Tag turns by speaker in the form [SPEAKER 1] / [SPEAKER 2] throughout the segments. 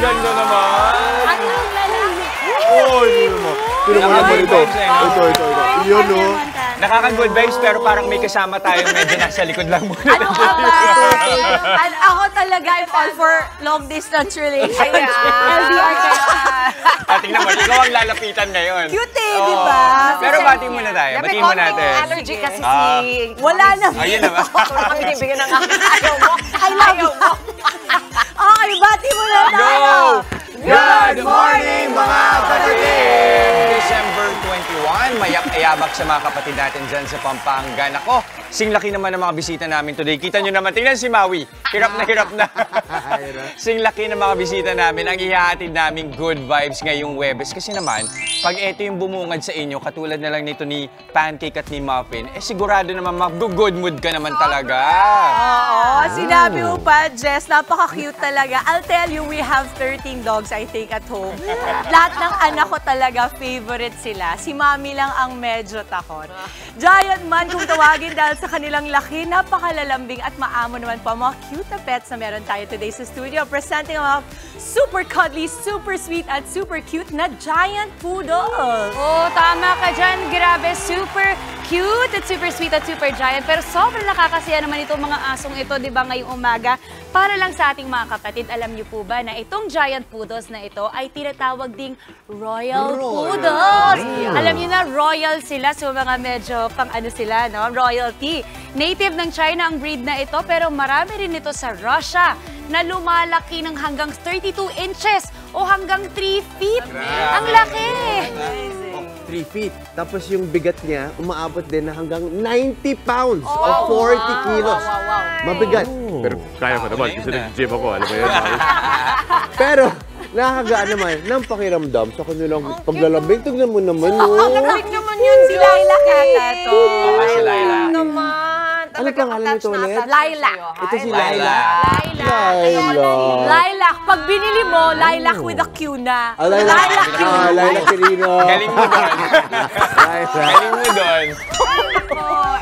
[SPEAKER 1] ganda naman.
[SPEAKER 2] Anong lalaki?
[SPEAKER 3] Oh, hindi mo. Pero mo naman ito. Ito. Yun, no?
[SPEAKER 1] Nakaka-good vibes pero parang may kasama tayong medyo nasa likod lang muna.
[SPEAKER 2] Ano ka ba? Ako talaga, I'm all for long distance relationship. LDR kayo.
[SPEAKER 1] Tingnan mo, ikaw ang lalapitan ngayon.
[SPEAKER 2] Cute eh, di ba?
[SPEAKER 1] Pero bati muna tayo. Batiin mo natin.
[SPEAKER 4] Allergy kasi si...
[SPEAKER 2] Wala na.
[SPEAKER 1] Ayun na ba?
[SPEAKER 4] Kami bibigyan ng ayaw mo.
[SPEAKER 2] I love you. Okay, bati mo na tayo.
[SPEAKER 1] Go!
[SPEAKER 3] Good morning, mga kapatid!
[SPEAKER 1] December 21, mayak-ayabak sa mga kapatid natin dyan sa Pampanga. Nako, singlaki naman ang mga bisita namin today. Kita nyo naman, tingnan si Maui. Hirap na. Singlaki ng mga bisita namin. Ang ihahatid naming good vibes ngayong Huwebes. Kasi naman, pag ito yung bumungad sa inyo, katulad na lang nito ni Pancake at ni Muffin, sigurado naman mag-good mood ka naman talaga.
[SPEAKER 2] Oo, sinabi mo pa, Jess, napaka-cute talaga. I'll tell you, we have 13 dogs, I think, at home. Lahat ng anak ko talaga, favorite sila. Si Mami lang ang medyo takot. Giant man kung tawagin dahil sa kanilang laki, napakalalambing at maamo naman po mga cute na pets na meron tayo today sa studio. Presenting ang mga super cuddly, super sweet at super cute na giant poodles.
[SPEAKER 4] Oh, tama ka dyan. Grabe, super cute at super sweet at super giant. Pero sobrang nakakasiya naman itong mga asong ito, di ba, ngayong umaga. Para lang sa ating mga kapatid, alam niyo po ba na itong giant poodles na ito ay tinatawag ding royal poodles. Alam niyo na, royal sila. So mga medyo pang ano sila, no? Royalty. Native ng China ang breed na ito, pero marami rin ito sa Russia na lumalaki ng hanggang 32 inches o hanggang 3 feet. Ang laki!
[SPEAKER 3] 3 feet. Tapos yung bigat niya, umaabot din na hanggang 90 pounds o 40 kilos. Mabigat. Pero kaya ko naman kasi nag-gym ako, alam mo yun. Pero nakakagaan naman ng pakiramdam sa kanilang paglalambing. Tignan mo naman, no?
[SPEAKER 2] Lamig naman yun. Si Laila kata to.
[SPEAKER 1] Si Laila.
[SPEAKER 3] Ano pangalan nito ulit?
[SPEAKER 2] Lilac.
[SPEAKER 3] Ito si Laila.
[SPEAKER 2] Lilac. Pag binili mo, lilac with a Q na.
[SPEAKER 3] Lilac Quirino. Lilac Quirino.
[SPEAKER 1] Galing mo doon.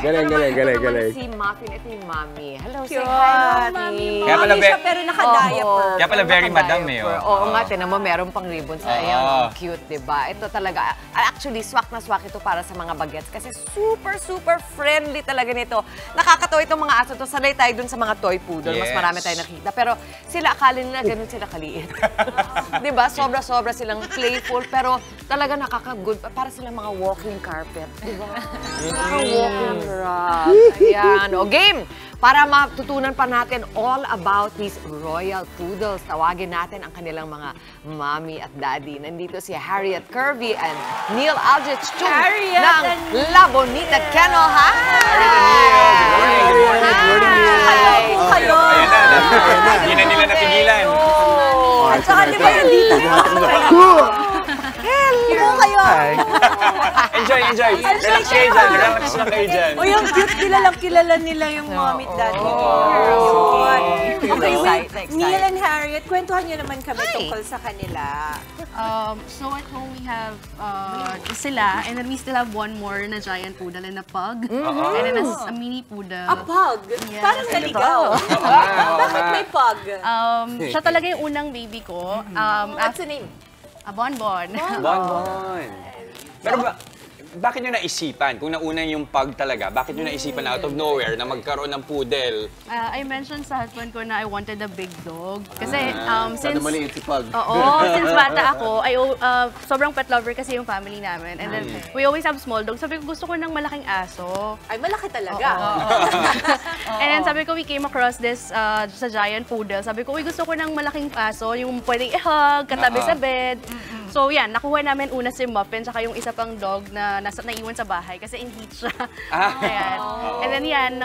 [SPEAKER 1] Galing mo doon.
[SPEAKER 3] Galing.
[SPEAKER 4] Si Muffin, ito yung Mami. Hello, say
[SPEAKER 2] Cute.
[SPEAKER 4] hi, Mami.
[SPEAKER 1] Kaya pala,
[SPEAKER 2] Siya pero naka-diaper.
[SPEAKER 1] Kaya pala very madam eh.
[SPEAKER 4] Oo nga, tinan mo, meron pang ribbons. Ayan, cute, diba? Ito talaga, actually, swak na swak ito para sa mga bagets kasi super friendly talaga nito. Nakakatawa itong mga aso to. Sanay tayo dun sa mga toy poodle. Mas marami tayo nakita. Pero sila, akala nila ganun sila kaliit. Diba? Sobra silang playful. Pero talaga nakaka-good. Para silang mga walking carpet. Diba? Walking rug. Ayan. O, game! Para matutunan pa natin all about these royal poodles, tawagin natin ang kanilang mga mommy at daddy. Nandito si Harriet Curvy and Neil Aldrich Chung ng La Bonita Kennel. Hi!
[SPEAKER 2] Kayo.
[SPEAKER 1] Hindi na nila napigilan.
[SPEAKER 2] At saka di ba yung dito? Hello kayo.
[SPEAKER 1] Enjoy. Relax kayo dyan. Relax lang kayo dyan.
[SPEAKER 2] O yung cute, kilala nila yung mommy at daddy. Okay, wait. Neil and Harriet, kwentuhan nyo naman kami tungkol sa kanila.
[SPEAKER 5] So at home we have sila, and then we still have one more na giant poodle and a pug. And then a mini poodle.
[SPEAKER 2] A pug?
[SPEAKER 5] Yes.
[SPEAKER 2] Parang naligaw. Bakit may pug?
[SPEAKER 5] Siya talaga yung unang baby ko.
[SPEAKER 2] What's the name?
[SPEAKER 5] Bonbon.
[SPEAKER 1] Bonbon. Pero bakit nyo naisipan, kung nauna yung pug talaga, bakit nyo naisipan out of nowhere na magkaroon ng poodle?
[SPEAKER 5] I mentioned sa husband ko na I wanted a big dog. Kasi since...
[SPEAKER 3] Sana maliit si Pug.
[SPEAKER 5] Oo, since bata ako, sobrang pet lover kasi yung family namin. And then we always have small dogs. Sabi ko, gusto ko ng malaking aso.
[SPEAKER 2] Ay, malaki talaga.
[SPEAKER 5] And then sabi ko, we came across this sa giant poodle. Sabi ko, gusto ko ng malaking aso, yung pwedeng i-hug, katabi sa bed. So yan, nakuha namin una si Muffin, tsaka yung isa pang dog na naiwan sa bahay kasi in heat siya. Ayan. And then yan,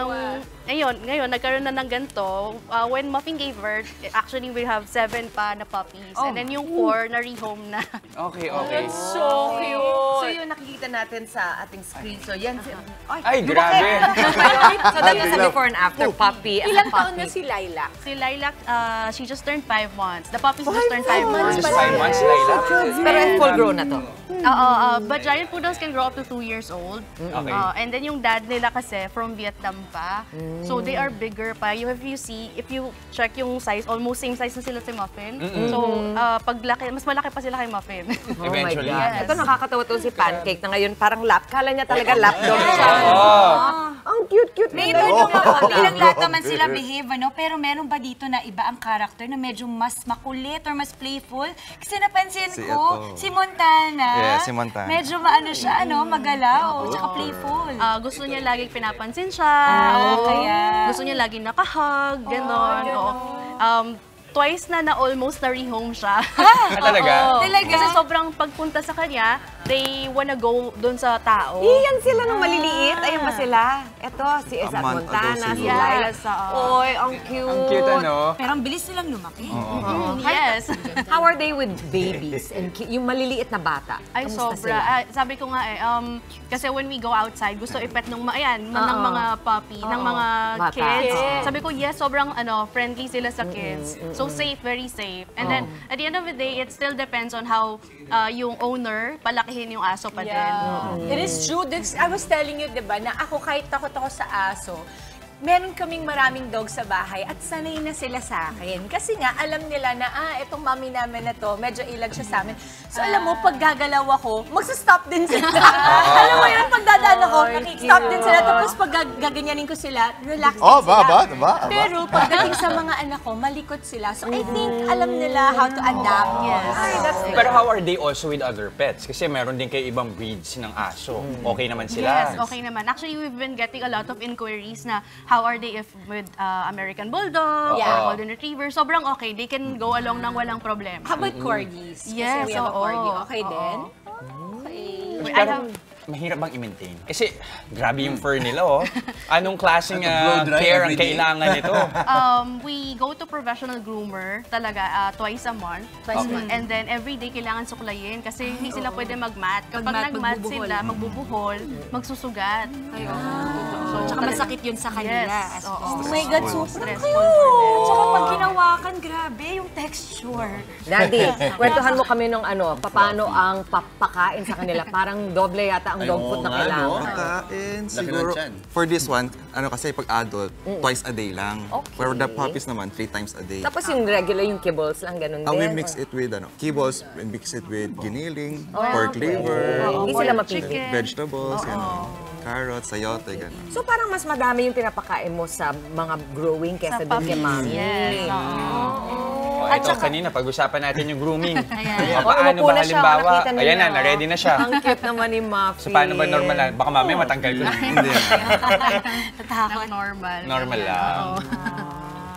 [SPEAKER 5] ngayon, nagkaroon na ng ganito. When Muffin gave birth, actually we have 7 pa na puppies. And then yung 4 na rehome na.
[SPEAKER 1] Okay.
[SPEAKER 2] So cute.
[SPEAKER 4] So yung nakikita natin sa ating screen. So, yan.
[SPEAKER 1] Ay, grabe.
[SPEAKER 4] So, that was a before and after puppy. as a
[SPEAKER 2] Ilang taon
[SPEAKER 4] puppy.
[SPEAKER 2] na si Lilac?
[SPEAKER 5] Si Lilac, she just turned 5 months. The puppies just turned 5 months.
[SPEAKER 1] Just 5 months, Laila.
[SPEAKER 4] Pero full grown na to.
[SPEAKER 5] But giant poodles can grow up to 2 years old.
[SPEAKER 1] Okay.
[SPEAKER 5] And then yung dad nila kasi from Vietnam pa. So they are bigger pa. If you check yung size, almost same size na sila si Muffin. So paglaki, mas malaki pa sila kay Muffin.
[SPEAKER 1] Eventually.
[SPEAKER 4] Oh my God.
[SPEAKER 5] Yes.
[SPEAKER 4] Ito nakakatawa to si Pancake na ngayon parang lap. Kala niya talaga lap dog siya. Ang cute-cute
[SPEAKER 6] May
[SPEAKER 4] nila.
[SPEAKER 6] iba naman, bilang lahat naman sila behave, ano? Pero meron ba dito na iba ang character na medyo mas makulit or mas playful? Kasi napansin ko, si Montana.
[SPEAKER 7] Yeah, si Montana.
[SPEAKER 6] Medyo maano siya, ano? Magalaw, tsaka playful.
[SPEAKER 5] Gusto niya laging pinapansin siya.
[SPEAKER 6] kaya.
[SPEAKER 5] Gusto niya laging nakahug, gano'n. Twice na almost na-rehome siya.
[SPEAKER 1] Talaga?
[SPEAKER 6] Talaga?
[SPEAKER 5] Kasi sobrang pagpunta sa kanya, they wanna go doon sa tao.
[SPEAKER 4] Iyan sila nung maliliit. Ayan ba sila? Ito, si Esat
[SPEAKER 7] month ago
[SPEAKER 4] Montana, si
[SPEAKER 7] siguro.
[SPEAKER 4] Lilas.
[SPEAKER 5] Yes,
[SPEAKER 4] Oy, ang cute.
[SPEAKER 1] Ang cute, ano?
[SPEAKER 6] Pero ang bilis nilang lumaki.
[SPEAKER 5] Yes.
[SPEAKER 4] How are they with babies? And yung maliliit na bata?
[SPEAKER 5] Ay,
[SPEAKER 4] Kamusta
[SPEAKER 5] sobra.
[SPEAKER 4] sila?
[SPEAKER 5] Sabi ko nga kasi when we go outside, gusto ipet ng ng mga puppy, ng mga
[SPEAKER 4] Bata.
[SPEAKER 5] kids.
[SPEAKER 4] Oo.
[SPEAKER 5] Sabi ko, yes, sobrang friendly sila sa kids. So safe, very safe. And then, at the end of the day, it still depends on how yung owner palakihin yung aso pa din.
[SPEAKER 2] It is true. I was telling you, di ba, na ako kahit takot ako sa aso, meron kaming maraming dog sa bahay at sanay na sila sa akin. Kasi nga, alam nila na, itong mami namin na to, medyo ilag siya sa amin. So, alam mo, pag gagalaw ako, magsa-stop din sila. Alam mo yun, pag dadaan ako, stop din sila. Tapos pag gaganyanin ko sila, relax din sila. Pero pagdating sa mga anak ko, malikot sila. So, I think alam nila how to adapt. Yes.
[SPEAKER 1] Pero how are they also with other pets? Kasi meron din kayo ibang breeds ng aso. Okay naman sila.
[SPEAKER 5] Yes, okay naman. Actually, we've been getting a lot of inquiries na how are they if with American Bulldog or Golden Retriever. Sobrang okay. They can go along nang walang problema.
[SPEAKER 2] How about corgis?
[SPEAKER 5] Yes,
[SPEAKER 2] Kasi we have a
[SPEAKER 5] oo.
[SPEAKER 2] corgi. Okay din?
[SPEAKER 1] Pero mahirap bang i-maintain? Kasi grabe yung fur nila, oh. Anong klaseng care ang kailangan nito?
[SPEAKER 5] We go to professional groomer talaga twice a month. And then every day kailangan suklayin kasi hindi sila pwede mag-mat. Kapag nag-mat sila, magbubuhol, magsusugat. So,
[SPEAKER 6] Tsaka masakit yun sa kanila.
[SPEAKER 5] Yes.
[SPEAKER 2] Oh my God, super
[SPEAKER 5] Stressful
[SPEAKER 2] cute!
[SPEAKER 5] for them.
[SPEAKER 6] Tsaka pag ginawakan, grabe yung texture.
[SPEAKER 4] Daddy, kwentuhan mo kami nung paano ang papakain sa kanila. Parang doble yata ang dog food na kailangan.
[SPEAKER 7] Pagkain, siguro. For this one, kasi pag adult, twice a day lang.
[SPEAKER 4] Okay.
[SPEAKER 7] For the puppies naman, 3 times a day.
[SPEAKER 4] Tapos yung regular, yung kibbles lang, ganun din.
[SPEAKER 7] We mix it with kibbles, and mix it with giniling, pork liver,
[SPEAKER 4] Hindi sila mapili.
[SPEAKER 7] vegetables, carrots, sayote, gano'n.
[SPEAKER 4] So parang mas madami yung pinapakain mo sa mga growing kesa doon kay mami.
[SPEAKER 5] Yes.
[SPEAKER 1] Ito, kanina, pag-usapan natin yung grooming.
[SPEAKER 4] Ayan.
[SPEAKER 1] Paano
[SPEAKER 4] Umupo
[SPEAKER 1] ba
[SPEAKER 4] na siya,
[SPEAKER 1] halimbawa?
[SPEAKER 4] nakita niyo
[SPEAKER 1] Ayan na,
[SPEAKER 4] na,
[SPEAKER 1] na-ready na siya.
[SPEAKER 4] Ang cute naman ni Muffy.
[SPEAKER 1] So, paano ba normal na? Baka mamaya matanggal ko na.
[SPEAKER 7] Hindi.
[SPEAKER 5] Not normal.
[SPEAKER 1] Normal lang.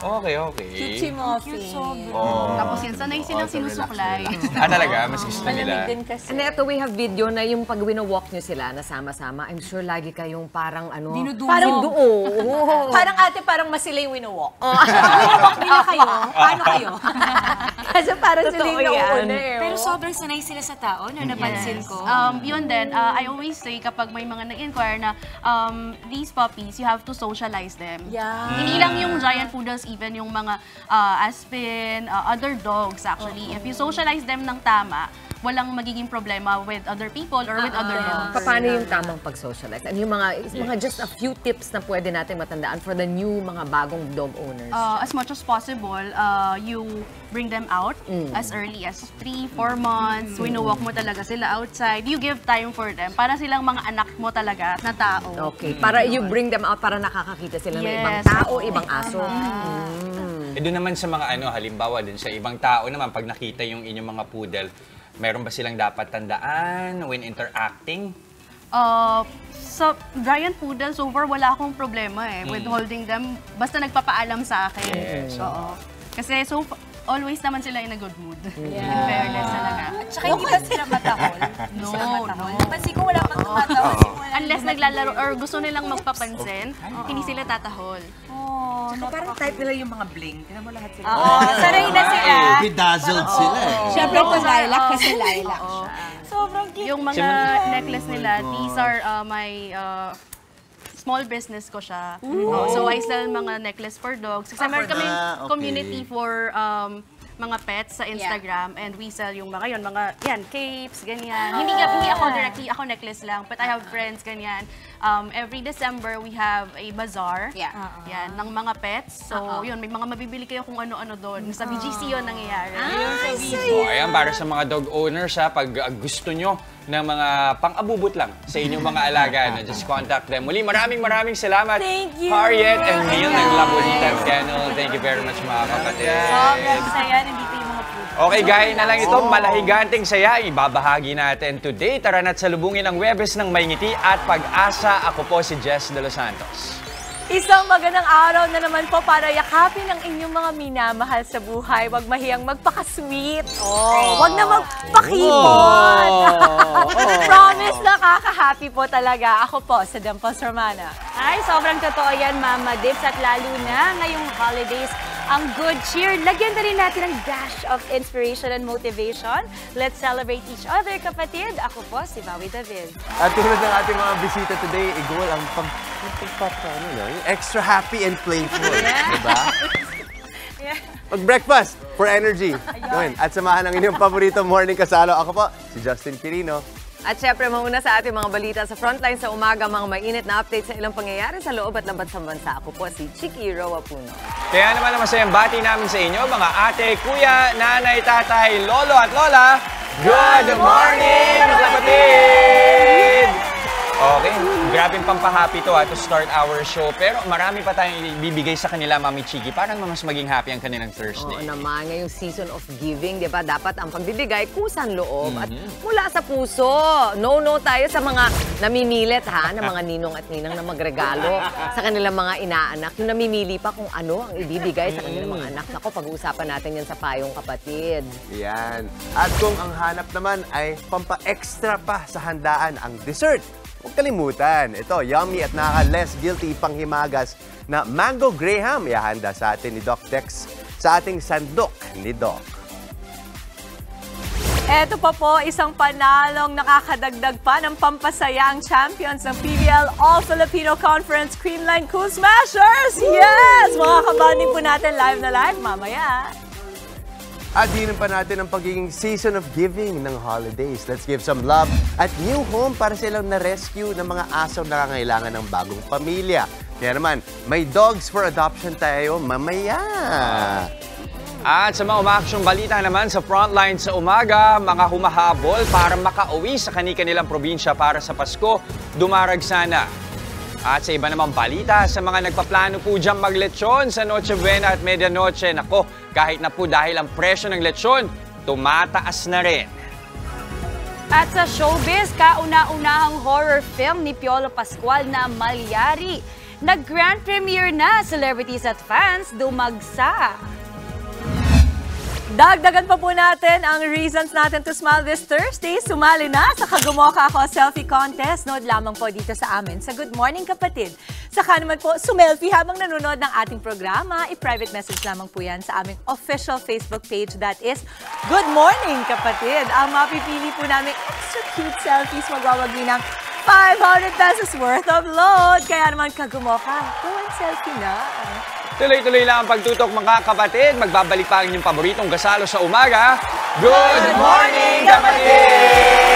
[SPEAKER 1] Okay.
[SPEAKER 2] Cute si Muffy.
[SPEAKER 5] Tapos yan, sanay silang sinusuklay.
[SPEAKER 1] Talaga? Mas gusto
[SPEAKER 2] Malamig
[SPEAKER 1] nila.
[SPEAKER 2] din kasi.
[SPEAKER 4] And ito, we have video na yung pag wino-walk nyo sila na sama-sama. I'm sure lagi kayong parang
[SPEAKER 2] Parang Parang ate, parang mas sila yung winowalk. Winowalk nila kayo. Paano kayo? Kasi parang sila yung
[SPEAKER 4] Totoo yan.
[SPEAKER 2] nauna eh.
[SPEAKER 6] Pero sobrang sanay sila sa tao, no? Napansin ko.
[SPEAKER 5] Yun din, I always say kapag may mga nag-inquire na these puppies, you have to socialize them.
[SPEAKER 2] Yeah.
[SPEAKER 5] Hindi lang yung giant poodles, even yung mga Aspin, other dogs actually. If you socialize them ng tama, walang magiging problema with other people or with other dogs.
[SPEAKER 4] Paano yung tamang pag-socialize? Ano yung mga just a few tips na pwede natin matandaan for the new mga bagong dog owners?
[SPEAKER 5] As much as possible, you bring them out as early as 3-4 months. Winowalk mo talaga sila outside. You give time for them para silang mga anak mo talaga na tao.
[SPEAKER 4] Okay, para you bring them out para nakakakita sila ng ibang
[SPEAKER 5] Yes.
[SPEAKER 4] tao, ibang aso.
[SPEAKER 1] Doon naman sa mga halimbawa din sa ibang tao naman, pag nakita yung inyong mga poodle, meron ba silang dapat tandaan when interacting?
[SPEAKER 5] Sa giant poodle, so far wala akong problema with holding them. Basta nagpapaalam sa akin.
[SPEAKER 1] Yes.
[SPEAKER 5] Oo. Kasi always naman sila in a good mood. In fairness talaga.
[SPEAKER 6] At saka hindi ba sila matahol?
[SPEAKER 5] No.
[SPEAKER 6] Pansin ko wala pang tumatahol. Simula
[SPEAKER 5] Unless naglalaro or gusto nilang magpapansin, hindi sila tatahol.
[SPEAKER 8] Parang type nila yung mga bling. Tignan mo lahat sila.
[SPEAKER 6] sanay na sila.
[SPEAKER 9] Bedazzled sila eh.
[SPEAKER 2] Siyempre po lilac kasi lilac siya.
[SPEAKER 6] Sobrang cute.
[SPEAKER 5] Yung mga necklace nila, these are my small business ko siya. So I sell mga necklace for dogs. Kasi meron kami community for mga pets sa Instagram and we sell yung mga yun, mga yan, capes, ganyan. Hindi ako directly, ako necklace lang, but I have friends, ganyan. Every December, we have a bazaar. Yan, ng mga pets. So, yun, may mga mabibili kayo kung ano-ano doon. Sa BGC yun nangyayari.
[SPEAKER 1] So, ayan, para sa mga dog owners, pag gusto nyo ng mga pang-abubot lang sa inyong mga alaga, just contact them. Muli, maraming salamat.
[SPEAKER 2] Thank you.
[SPEAKER 1] Harriet and Neil ng La Bonita Kennel. Thank you very much, mga kapatid.
[SPEAKER 6] Sobrang saya. Nandito yung mga food.
[SPEAKER 1] Okay, gaya na lang ito, malahiganting saya, ibabahagi natin today. Tara na't salubungin ang Webes ng May Ngiti at Pag-asa. Ako po si Jess De Los Santos.
[SPEAKER 2] Isang magandang araw na naman po para yakapin ang inyong mga minamahal sa buhay. Huwag mahiyang magpaka-sweet. Huwag na magpakipot. Promise, nakaka-happy po talaga. Ako po, sa Dimples Romana.
[SPEAKER 6] Ay, sobrang totoo yan, Mama Dips. At lalo na ngayong holidays, ang good cheer. Lagyan na rin natin ng dash of inspiration and motivation. Let's celebrate each other, kapatid. Ako po, si Maui David.
[SPEAKER 3] At tulad ng ating mga bisita today, igol ang extra happy and playful. Diba? Mag-breakfast for energy. Gawin. At samahan ang inyong paborito morning kasalo. Ako po, si Justin Quirino.
[SPEAKER 4] At syempre, mauna sa ating mga balita sa frontline sa umaga, mga mainit na update sa ilang pangyayari sa loob at labas ng bansa. Ako po si Chiki Roa Puno.
[SPEAKER 1] Kaya naman ang masayang bati namin sa inyo, mga ate, kuya, nanay, tatay, lolo at lola. Good morning, kapatid! Okay, grabing pampahappy to to start our show. Pero marami pa tayong ibibigay sa kanila, Mami Chiki, para mas maging happy ang kanilang Thursday.
[SPEAKER 4] Oo naman, ngayong season of giving, di ba? Dapat ang pagbibigay kusang loob at mula sa puso. No tayo sa mga namimilit ng mga ninong at ninang na magregalo sa kanilang mga inaanak. Yung namimili pa kung ano ang ibibigay sa kanilang mga anak. Nako, pag-uusapan natin yan sa Payong Kapatid.
[SPEAKER 3] Yan. At kung ang hanap naman ay pampa-extra pa sa handaan ang dessert, huwag kalimutan. Ito, yummy at nakaka-less guilty panghimagas na Mango Graham. Ihahanda sa atin ni Doc Dex sa ating sandok ni Doc.
[SPEAKER 2] Eto pa po, isang panalong nakakadagdag pa ng pampasaya ang champions ng PBL All-Filipino Conference Creamline Cool Smashers! Yes! Makakabanding po natin live na live mamaya.
[SPEAKER 3] At dinan pa natin ang pagiging season of giving ng holidays. Let's give some love at new home para silang na-rescue ng mga aso na nangangailangan ng bagong pamilya. Kaya naman, may dogs for adoption tayo mamaya.
[SPEAKER 1] At sa mga umaaksyong balita naman sa frontline sa umaga, mga humahabol para makauwi sa kani-kanilang probinsya para sa Pasko, dumarag sana. At sa iba namang balita, sa mga nagpaplano po diyang maglechon sa Noche Buena at Medianoche, nako, kahit na po dahil ang presyo ng lechon, tumataas na rin.
[SPEAKER 6] At sa showbiz, kauna-unahang horror film ni Piolo Pascual na Malyari. Nag-grand premiere na, celebrities at fans dumagsa.
[SPEAKER 2] Dagdagan pa po natin ang reasons natin to smile this Thursday. Sumali na sa Kagumoka Ako Selfie Contest. Nood lamang po dito sa amin sa Good Morning Kapatid. Saka naman po, sumelfie habang nanonood ng ating programa. I-private message lamang po yan sa aming official Facebook page, that is Good Morning Kapatid. Ang mapipili po namin extra cute selfies magwawagi ng 500 pesos worth of load. Kaya naman, Kagumoka, go and selfie na.
[SPEAKER 1] Tuloy-tuloy lang ang pagtutok, mga kapatid. Magbabalik pa ang inyong paboritong gasalo sa umaga. Good morning, kapatid!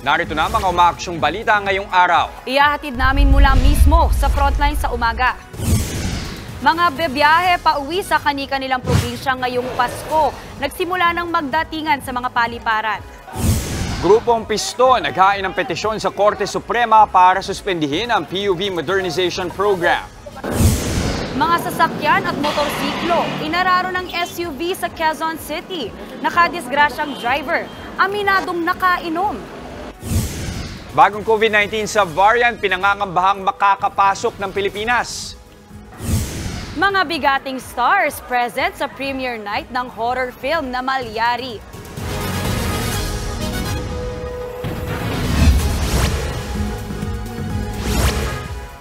[SPEAKER 1] Narito na mga umaaksyong balita ngayong araw.
[SPEAKER 6] Ihahatid namin mula mismo sa frontline sa umaga. Mga bebiyahe pauwi sa kani-kanilang probinsya ngayong Pasko. Nagsimula ng magdatingan sa mga paliparan.
[SPEAKER 1] Grupong Pisto naghain ng petisyon sa Korte Suprema para suspendihin ang PUV Modernization Program.
[SPEAKER 6] Mga sasakyan at motorsiklo, inararo ng SUV sa Quezon City. Nakadisgrasyang driver, aminadong nakainom.
[SPEAKER 1] Bagong COVID-19 sa variant, pinangangambahang makakapasok ng Pilipinas.
[SPEAKER 6] Mga bigating stars present sa premiere night ng horror film na Malyari.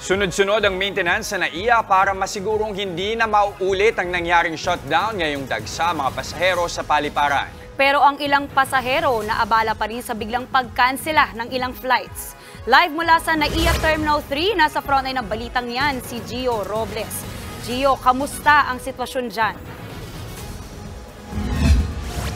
[SPEAKER 1] Sunod-sunod ang maintenance sa NAIA para masigurong hindi na mauulit ang nangyaring shutdown ngayong dagsa mga pasahero sa paliparan.
[SPEAKER 6] Pero ang ilang pasahero naabala pa rin sa biglang pagkansela ng ilang flights. Live mula sa NAIA Terminal 3, nasa frontline ng balitang yan si Gio Robles. Gio, kamusta ang sitwasyon dyan?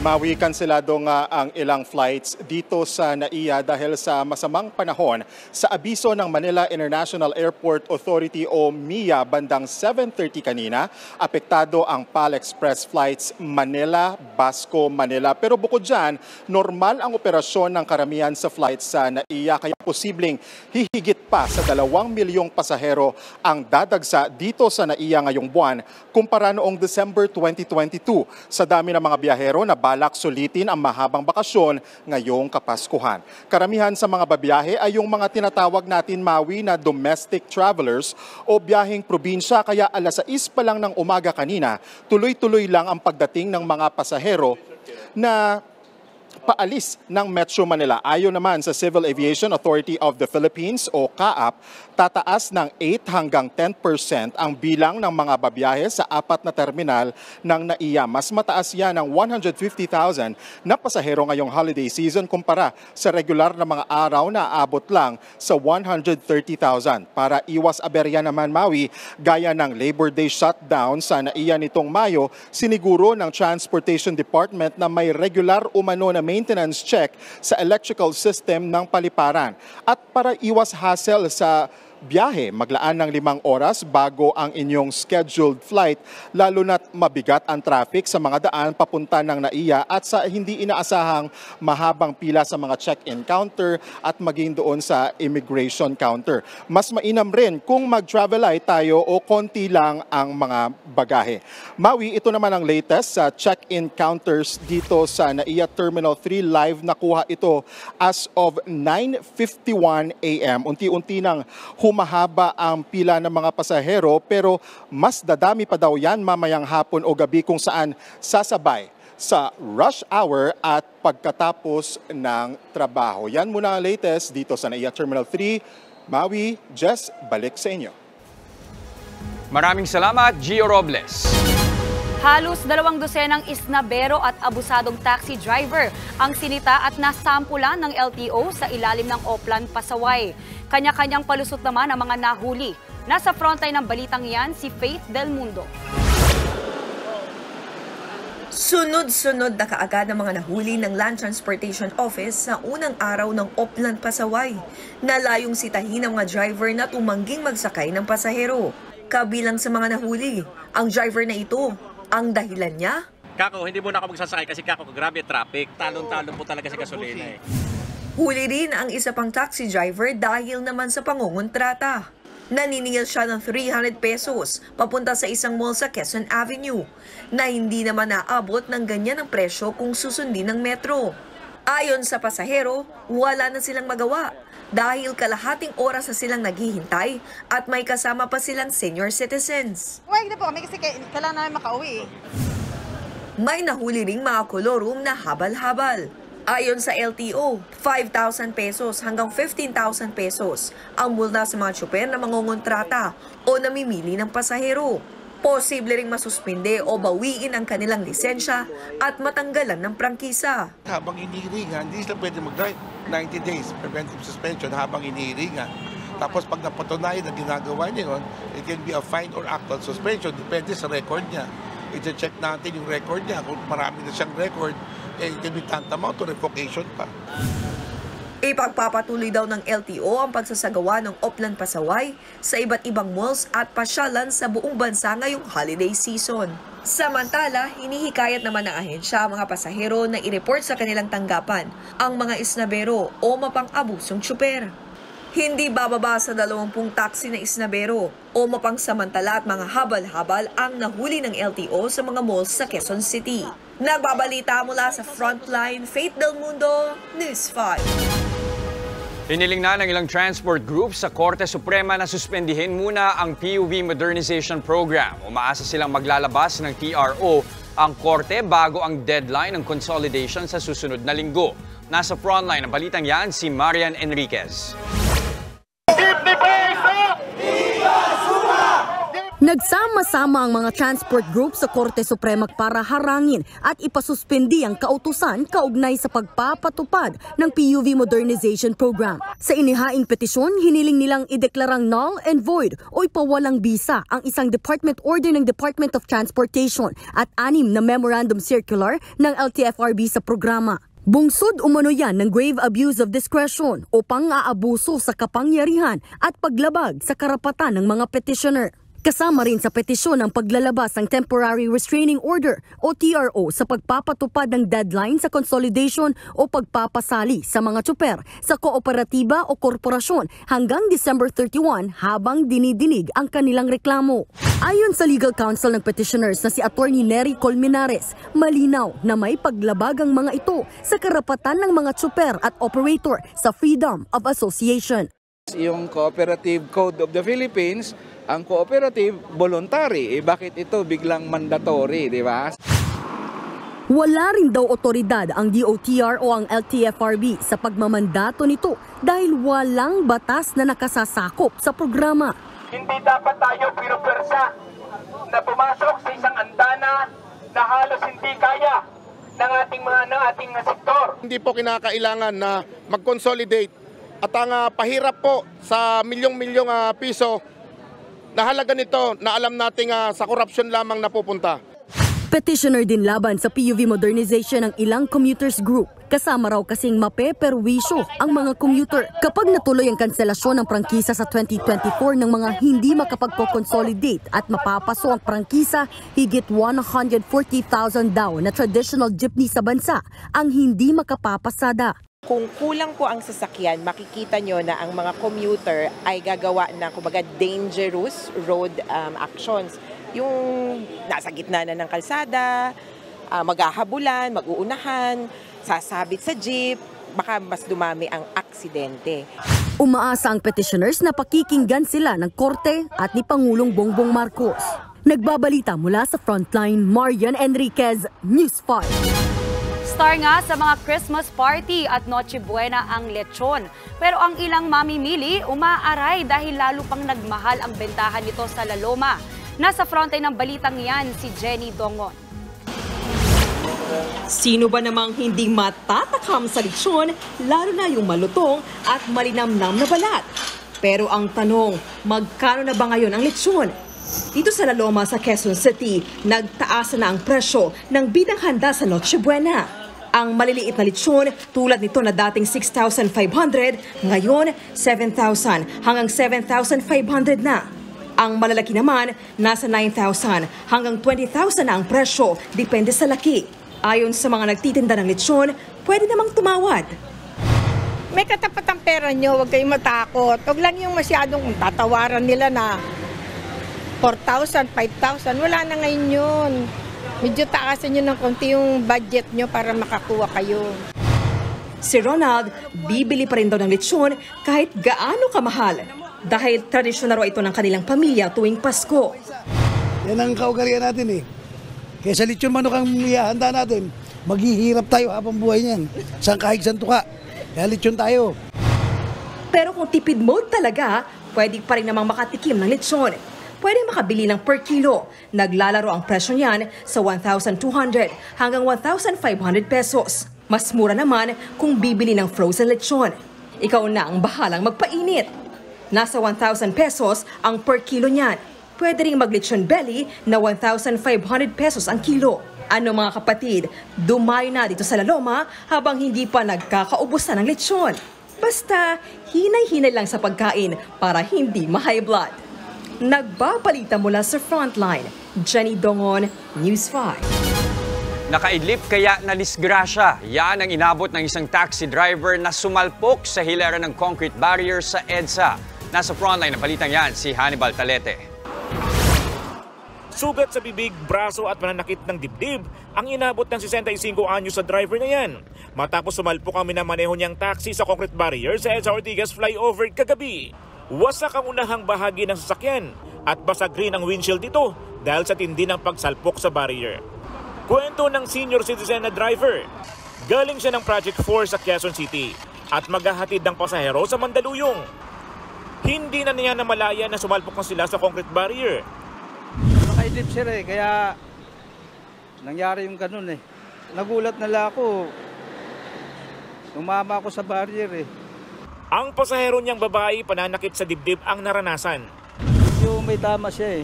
[SPEAKER 9] Maui, kanselado nga ang ilang flights dito sa NAIA dahil sa masamang panahon sa abiso ng Manila International Airport Authority o MIA bandang 7:30 kanina. Apektado ang PAL Express flights Manila-Basco, Manila. Pero bukod dyan, normal ang operasyon ng karamihan sa flights sa NAIA kaya posibleng hihigit pa sa 2 milyong pasahero ang dadagsa dito sa NAIA ngayong buwan kumpara noong December 2022 sa dami ng mga biyahero na balak sulitin ang mahabang bakasyon ngayong Kapaskuhan. Karamihan sa mga babiyahe ay yung mga tinatawag natin, Maui, na domestic travelers o biyaheng probinsya, kaya alas 6 pa lang ng umaga kanina, tuloy-tuloy lang ang pagdating ng mga pasahero na paalis ng Metro Manila. Ayon naman sa Civil Aviation Authority of the Philippines o CAAP, tataas ng 8 hanggang 10% ang bilang ng mga babiyahe sa 4 na terminal ng NAIA. Mas mataas yan ng 150,000 na pasahero ngayong holiday season kumpara sa regular na mga araw na aabot lang sa 130,000. Para iwas aberya naman, Maui, gaya ng Labor Day shutdown sa NAIA nitong Mayo, siniguro ng Transportation Department na may regular umano na maintenance check sa electrical system ng paliparan. At para iwas hassle sa biyahe, maglaan ng 5 oras bago ang inyong scheduled flight, lalo na't mabigat ang traffic sa mga daan papunta ng NAIA at sa hindi inaasahang mahabang pila sa mga check-in counter at maging doon sa immigration counter. Mas mainam rin kung mag-travel tayo o konti lang ang mga bagahe. Maui, ito naman ang latest sa check-in counters dito sa NAIA Terminal 3. Live nakuha ito as of 9:51 a.m. Unti-unti nang humahaba ang pila ng mga pasahero pero mas dadami pa daw yan mamayang hapon o gabi kung saan sasabay sa rush hour at pagkatapos ng trabaho. Yan muna ang latest dito sa NAIA Terminal 3. Maui, Jess, balik sa inyo.
[SPEAKER 1] Maraming salamat, Gio Robles.
[SPEAKER 6] Halos 200 isnabero at abusadong taxi driver ang sinita at nasampulan ng LTO sa ilalim ng Oplan, Pasaway. Kanya-kanyang palusot naman ang mga nahuli. Nasa frontline ng balitang yan si Faith Del Mundo.
[SPEAKER 8] Sunod-sunod na kaagad ang mga nahuli ng Land Transportation Office sa unang araw ng Oplan, Pasaway. Nalayong sitahin ng mga driver na tumangging magsakay ng pasahero. Kabilang sa mga nahuli, ang driver na ito. Ang dahilan niya?
[SPEAKER 10] Kako, hindi muna ako magsasakay kasi kako, grabe traffic. Talon-talon po talaga sa gasolina eh.
[SPEAKER 8] Huli rin ang isa pang taxi driver dahil naman sa pangungontrata. Naniningil siya ng 300 pesos papunta sa isang mall sa Quezon Avenue na hindi naman naabot ng ganyan ang presyo kung susundin ng metro. Ayon sa pasahero, wala na silang magawa dahil kalahating oras na silang naghihintay at may kasama pa silang senior citizens.
[SPEAKER 11] Huwag na po kami kasi kailangan namin makauwi.
[SPEAKER 8] May nahuli ring mga kolorum na habal-habal. Ayon sa LTO, 5,000 pesos hanggang 15,000 pesos ang multa sa mga tsuper na mangongontrata o namimili ng pasahero. Posible ring masuspinde o bawiin ang kanilang lisensya at matanggalan ng prangkisa.
[SPEAKER 12] Habang inihiringan, hindi sila pwede mag-drive. 90 days preventive suspension habang inihiringan. Tapos pag napatunayan na ginagawa niya yun, it can be a fine or actual suspension. Depende sa record niya. I-check natin yung record niya. Kung marami na siyang record, it can be tantamount to revocation pa.
[SPEAKER 8] Ipagpapatuloy daw ng LTO ang pagsasagawa ng Oplan, Pasaway sa iba't ibang malls at pasyalan sa buong bansa ngayong holiday season. Samantala, hinihikayat naman ng ahensya ang mga pasahero na i-report sa kanilang tanggapan ang mga isnabero o mapang-abusong tsuper. Hindi bababa sa 20 taxi na isnabero o mapangsamantala at mga habal-habal ang nahuli ng LTO sa mga malls sa Quezon City. Nagbabalita mula sa Frontline, Faith Del Mundo, News 5.
[SPEAKER 1] Hiniling na ng ilang transport groups sa Korte Suprema na suspendihin muna ang PUV Modernization Program. Umaasa silang maglalabas ng TRO ang Korte bago ang deadline ng consolidation sa susunod na linggo. Nasa frontline ng balitang yan si Marian Enriquez.
[SPEAKER 13] Nagsama-sama ang mga transport groups sa Korte Suprema para harangin at ipasuspindi ang kautusan kaugnay sa pagpapatupad ng PUV Modernization Program. Sa inihaing petisyon, hiniling nilang ideklarang null and void o ipawalang bisa ang isang department order ng Department of Transportation at 6 na memorandum circular ng LTFRB sa programa. Bungsod umano yan ng grave abuse of discretion o pang-aabuso sa kapangyarihan at paglabag sa karapatan ng mga petitioner. Kasama rin sa petisyon ang paglalabas ng Temporary Restraining Order o TRO sa pagpapatupad ng deadline sa consolidation o pagpapasali sa mga tsuper sa kooperatiba o korporasyon hanggang December 31 habang dinidinig ang kanilang reklamo. Ayon sa legal counsel ng petitioners na si Attorney Nery Colmenares, malinaw na may paglabag ang mga ito sa karapatan ng mga tsuper at operator sa freedom of association.
[SPEAKER 14] Yung Cooperative Code of the Philippines, ang cooperative voluntary, bakit ito biglang mandatory, di ba?
[SPEAKER 13] Wala rin daw otoridad ang DOTR o ang LTFRB sa pagmamandato nito dahil walang batas na nakasasakop sa programa.
[SPEAKER 15] Hindi dapat tayo pinupersa na pumasok sa isang andana na halos hindi kaya ng ating sektor.
[SPEAKER 12] Hindi po kinakailangan na mag-consolidate at ang pahirap po sa milyong-milyong piso na halaga nito na alam nating sa korupsyon lamang napupunta.
[SPEAKER 13] Petitioner din laban sa PUV modernization ng ilang commuters group. Kasama raw kasing mapeperwisyo ang mga commuter kapag natuloy ang kanselasyon ng prangkisa sa 2024 ng mga hindi makapagpo-consolidate at mapapaso ang prangkisa, higit 140,000 daw na traditional jeepney sa bansa ang hindi makapapasada.
[SPEAKER 16] Kung kulang po ang sasakyan, makikita nyo na ang mga commuter ay gagawa ng kumbaga dangerous road actions. Yung nasa gitna na ng kalsada, maghahabulan, mag-uunahan, sasabit sa jeep, baka mas dumami ang aksidente.
[SPEAKER 13] Umaasa ang petitioners na pakikinggan sila ng korte at ni Pangulong Bongbong Marcos. Nagbabalita mula sa Frontline, Marian Enriquez, News 5.
[SPEAKER 6] Star nga sa mga Christmas party at Noche Buena ang lechon. Pero ang ilang mamimili umaaray dahil lalo pang nagmahal ang bentahan nito sa La Loma. Nasa frontline ng balitang yan si Jenny Dongon.
[SPEAKER 17] Sino ba namang hindi matatakam sa lechon, lalo na yung malutong at malinamnam na balat? Pero ang tanong, magkano na ba ngayon ang lechon? Dito sa La Loma sa Quezon City, nagtaas na ang presyo ng bidang handa sa Noche Buena. Ang maliliit na lechon tulad nito na dating 6,500, ngayon 7,000 hanggang 7,500 na. Ang malalaki naman nasa 9,000 hanggang 20,000 na ang presyo, depende sa laki. Ayon sa mga nagtitinda ng lechon, pwede namang tumawad.
[SPEAKER 11] May katapat ang pera nyo, huwag kayong matakot. Huwag lang yung masyadong tatawaran nila na 4,000, 5,000, wala na ngayon yun. Medyo taasan nyo ng konti yung budget nyo para makakuha kayo.
[SPEAKER 17] Si Ronald, bibili pa rin daw ng lechon kahit gaano kamahal. Dahil tradisyon na raw ito ng kanilang pamilya tuwing Pasko.
[SPEAKER 18] Yan ang kaugalian natin eh. Kaya sa lechon manok ang handa natin, maghihirap tayo habang buhay niyan. Saan kahig saan tuka. Kaya lechon tayo.
[SPEAKER 17] Pero kung tipid mode talaga, pwede pa rin namang makatikim ng lechon. Pwede makabili ng per kilo. Naglalaro ang presyo niyan sa 1,200 hanggang 1,500 pesos. Mas mura naman kung bibili ng frozen lechon. Ikaw na ang bahalang magpainit. Nasa 1,000 pesos ang per kilo niyan. Pwede ring mag-lechon belly na 1,500 pesos ang kilo. Ano mga kapatid, dumayo na dito sa La Loma habang hindi pa nagkakaubusan ng lechon. Basta hinay-hinay lang sa pagkain para hindi ma-high blood. Nagbabalita mula sa Frontline, Jenny Dongon, News 5.
[SPEAKER 1] Nakaidlip kaya nalisgrasya. Yan ang inabot ng isang taxi driver na sumalpok sa hilera ng concrete barrier sa EDSA. Nasa frontline ng balitang yan si Hannibal Talete.
[SPEAKER 19] Sugat sa bibig, braso at mananakit ng dibdib ang inabot ng 65 anyo sa driver na yan. Matapos sumalpok ang minamaneho niyang taxi sa concrete barrier sa EDSA Ortigas flyover kagabi. Wasak ang unahang bahagi ng sasakyan at basag rin ang windshield dito dahil sa tindi ng pagsalpok sa barrier. Kwento ng senior citizen na driver. Galing siya ng Project 4 sa Quezon City at maghahatid ng pasahero sa Mandaluyong. Hindi na niya namalaya na sumalpok na sila sa concrete barrier.
[SPEAKER 14] Nakaidlip sir kaya nangyari yung ganun Nagulat na lang ako. Tumama ako sa barrier
[SPEAKER 19] Ang pasahero niyang babae pananakit sa dibdib ang naranasan.
[SPEAKER 14] Yung may tama siya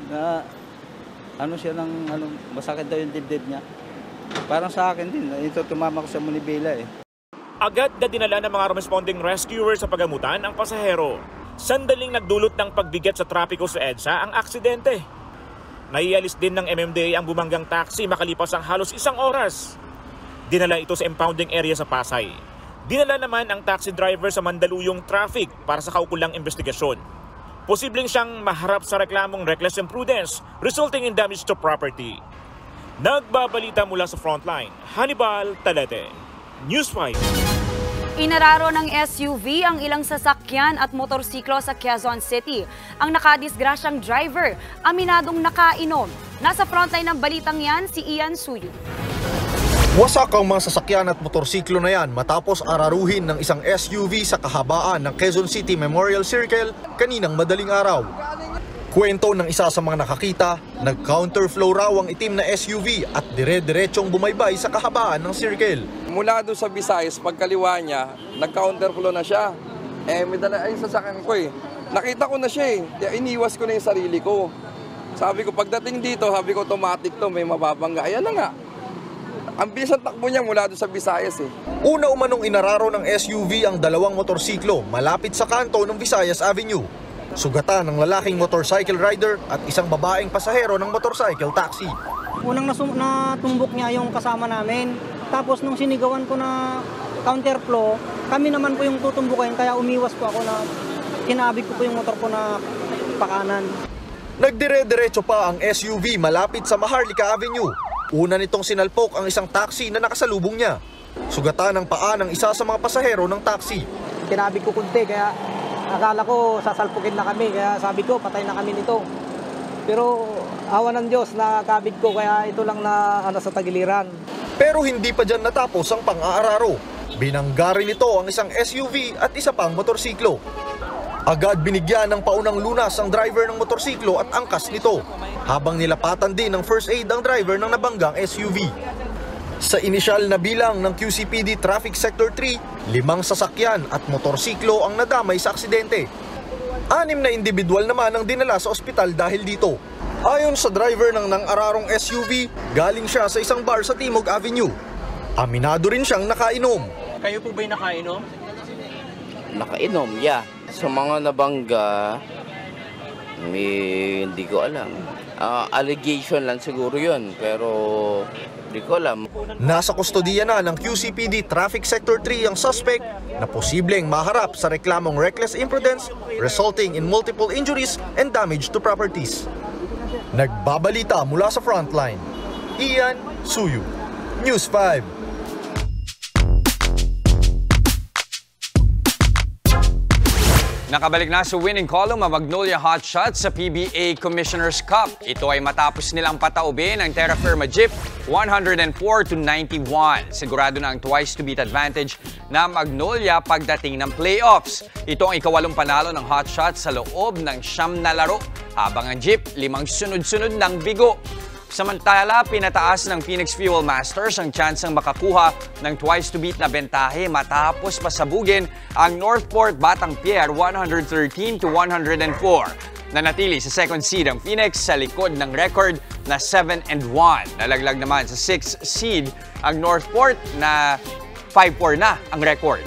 [SPEAKER 14] na siya ng masakit daw yung dibdib niya. Parang sa akin din, ito tumama ko sa Munibela
[SPEAKER 19] Agad na dinala ng mga responding rescuer sa pagamutan ang pasahero. Sandaling nagdulot ng pagbigat sa trapiko sa EDSA ang aksidente. Naialis din ng MMDA ang bumanggang taxi makalipas ang halos 1 oras. Dinala ito sa impounding area sa Pasay. Dinala naman ang taxi driver sa Mandaluyong traffic para sa kaukulang investigasyon. Posibleng siyang maharap sa reklamong reckless imprudence resulting in damage to property. Nagbabalita mula sa frontline, Hannibal Talete, News 5.
[SPEAKER 6] Inararo ng SUV ang ilang sasakyan at motorsiklo sa Quezon City. Ang nakadisgrasyang driver, aminadong nakainom. Nasa frontline ng balitang yan, si Ian Suyu.
[SPEAKER 20] Wasak ang mga sasakyan at motorsiklo na yan matapos araruhin ng isang SUV sa kahabaan ng Quezon City Memorial Circle kaninang madaling araw. Kwento ng isa sa mga nakakita, nag-counterflow raw ang itim na SUV at dire-diretsong bumaybay sa kahabaan ng circle.
[SPEAKER 21] Mula doon sa Visayas, pagkaliwa niya, nag-counterflow na siya. May dala ay sasakyan ko Nakita ko na siya kaya iniwas ko na yung sarili ko. Sabi ko, pagdating dito, sabi ko, automatic to, may mababangga. Ayan na nga. Ang bilis ang takbo niya mula doon sa Visayas
[SPEAKER 20] Una umanong inararo ng SUV ang dalawang motorsiklo malapit sa kanto ng Visayas Avenue. Sugatan ng lalaking motorcycle rider at isang babaeng pasahero ng motorcycle taxi.
[SPEAKER 22] Unang natumbok niya yung kasama namin. Tapos nung sinigawan ko na counterflow, kami naman po yung tutumbukin kaya umiwas po ako na kinabig ko po yung motor ko na pakanan.
[SPEAKER 20] Nagdire-diretso pa ang SUV malapit sa Maharlika Avenue. Una nitong sinalpok ang isang taxi na nakasalubong niya. Sugatan ng paa ng isa sa mga pasahero ng taxi.
[SPEAKER 22] Kinabig ko kunti kaya akala ko sasalpukin na kami kaya sabi ko patay na kami nito. Pero awa ng Diyos nakabig ko kaya ito lang na sa tagiliran.
[SPEAKER 20] Pero hindi pa dyan natapos ang pang-aararo. Binangga rin nito ang isang SUV at isa pang motorsiklo. Agad binigyan ng paunang lunas ang driver ng motorsiklo at angkas nito, habang nilapatan din ng first aid ang driver ng nabanggang SUV. Sa inisyal na bilang ng QCPD Traffic Sector 3, 5 sasakyan at motorsiklo ang nadamay sa aksidente. 6 na individual naman ang dinala sa ospital dahil dito. Ayon sa driver ng nang-ararong SUV, galing siya sa isang bar sa Timog Avenue. Aminado rin siyang nakainom.
[SPEAKER 10] Kayo po ba'y nakainom?
[SPEAKER 23] Nakainom, yeah. Sa mga nabangga, hindi ko alam. Allegation lang siguro yun, pero hindi ko alam.
[SPEAKER 20] Nasa kustodiya na ng QCPD Traffic Sector 3 ang suspect na posibleng maharap sa reklamong reckless imprudence resulting in multiple injuries and damage to properties. Nagbabalita mula sa frontline, Ian Suyu, News 5.
[SPEAKER 1] Nakabalik na sa winning column ang Magnolia Hotshot sa PBA Commissioner's Cup. Ito ay matapos nilang pataubin ang Terra Firma Jeep 104-91. Sigurado na ang twice-to-beat advantage na Magnolia pagdating ng playoffs. Ito ang ika-8 panalo ng Hotshot sa loob ng 9 na laro, habang ang Jeep 5 sunod-sunod ng bigo. Samantala, pinataas ng Phoenix Fuel Masters ang tsansang makakuha ng twice-to-beat na bentahe matapos pasabugin ang Northport Batang Pier 113-104. Nanatili sa second seed ang Phoenix sa likod ng record na 7-1. Nalaglag naman sa 6th seed ang Northport na 5-4 na ang record.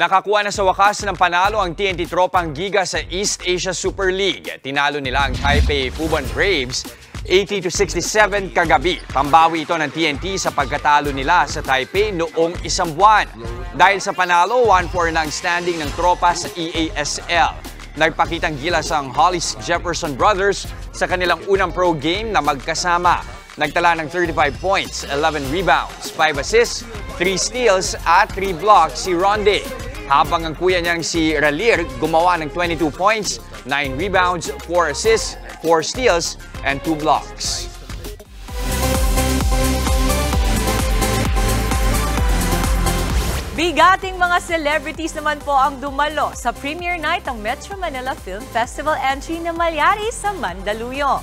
[SPEAKER 1] Nakakuha na sa wakas ng panalo ang TNT Tropang Giga sa East Asia Super League. Tinalo nila ang Taipei Puban Braves 80-67 kagabi. Pambawi ito ng TNT sa pagkatalo nila sa Taipei noong isang buwan. Dahil sa panalo, 1-4 na ang standing ng tropa sa EASL. Nagpakitang gilas ang Hollis Jefferson Brothers sa kanilang unang pro game na magkasama. Nagtala ng 35 points, 11 rebounds, 5 assists, 3 steals at 3 blocks si Ronde. Habang ang kuya niyang si Ralir gumawa ng 22 points, 9 rebounds, 4 assists, 4 steals, and 2 blocks.
[SPEAKER 2] Bigating mga celebrities naman po ang dumalo sa premiere night ng Metro Manila Film Festival entry na Malyari sa Mandaluyong.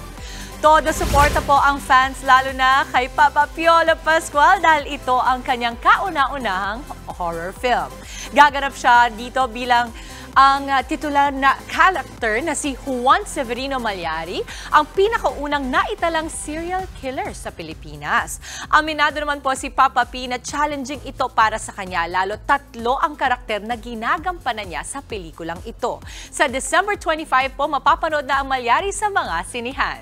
[SPEAKER 2] Todo suporta po ang fans lalo na kay Papa Piolo Pascual dahil ito ang kanyang kauna-unahang horror film. Gaganap siya dito bilang ang titular na character na si Juan Severino Malyari, ang pinakaunang naitalang serial killer sa Pilipinas. Aminado naman po si Papa P na challenging ito para sa kanya, lalo 3 ang karakter na ginagampanan niya sa pelikulang ito. Sa December 25 po, mapapanood na ang Malyari sa mga sinihan.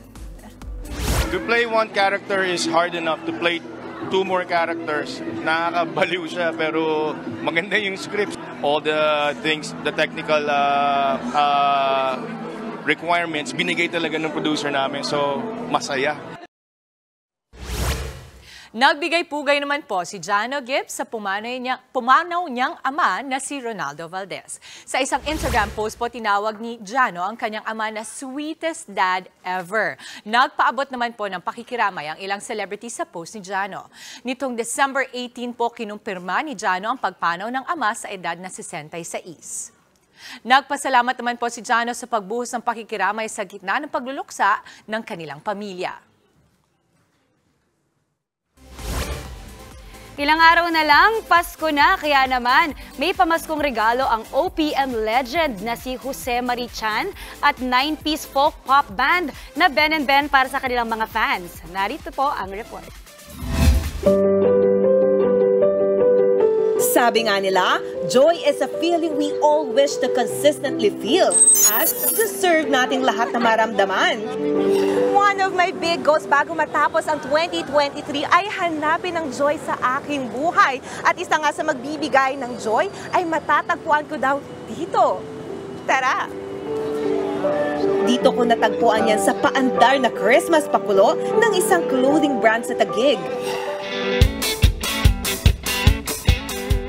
[SPEAKER 4] To play one character is hard enough. To play 2 more characters, nakakabaliw siya pero maganda yung script. All the things, the technical requirements, binigay talaga ng producer namin. So, masaya.
[SPEAKER 2] Nagbigay pugay naman po si Jano Gibbs sa pumanaw niyang ama na si Ronaldo Valdez. Sa isang Instagram post po, tinawag ni Jano ang kanyang ama na sweetest dad ever. Nagpaabot naman po ng pakikiramay ang ilang celebrities sa post ni Jano. Nitong December 18 po, kinumpirma ni Jano ang pagpanaw ng ama sa edad na 66. Nagpasalamat naman po si Jano sa pagbuhos ng pakikiramay sa gitna ng pagluluksa ng kanilang pamilya.
[SPEAKER 6] Ilang araw na lang, Pasko na, kaya naman may pamaskong regalo ang OPM legend na si Jose Marichan at 9-piece folk pop band na Ben & Ben para sa kanilang mga fans. Narito po ang report.
[SPEAKER 5] Sabi nga nila, joy is a feeling we all wish to consistently feel at deserve nating lahat na maramdaman. One of my big goals bago matapos ang 2023 ay hanapin ng joy sa aking buhay. At isa nga sa magbibigay ng joy ay matatagpuan ko daw dito. Tara! Dito ko natagpuan yan sa paandar na Christmas pakulo ng isang clothing brand sa Taguig.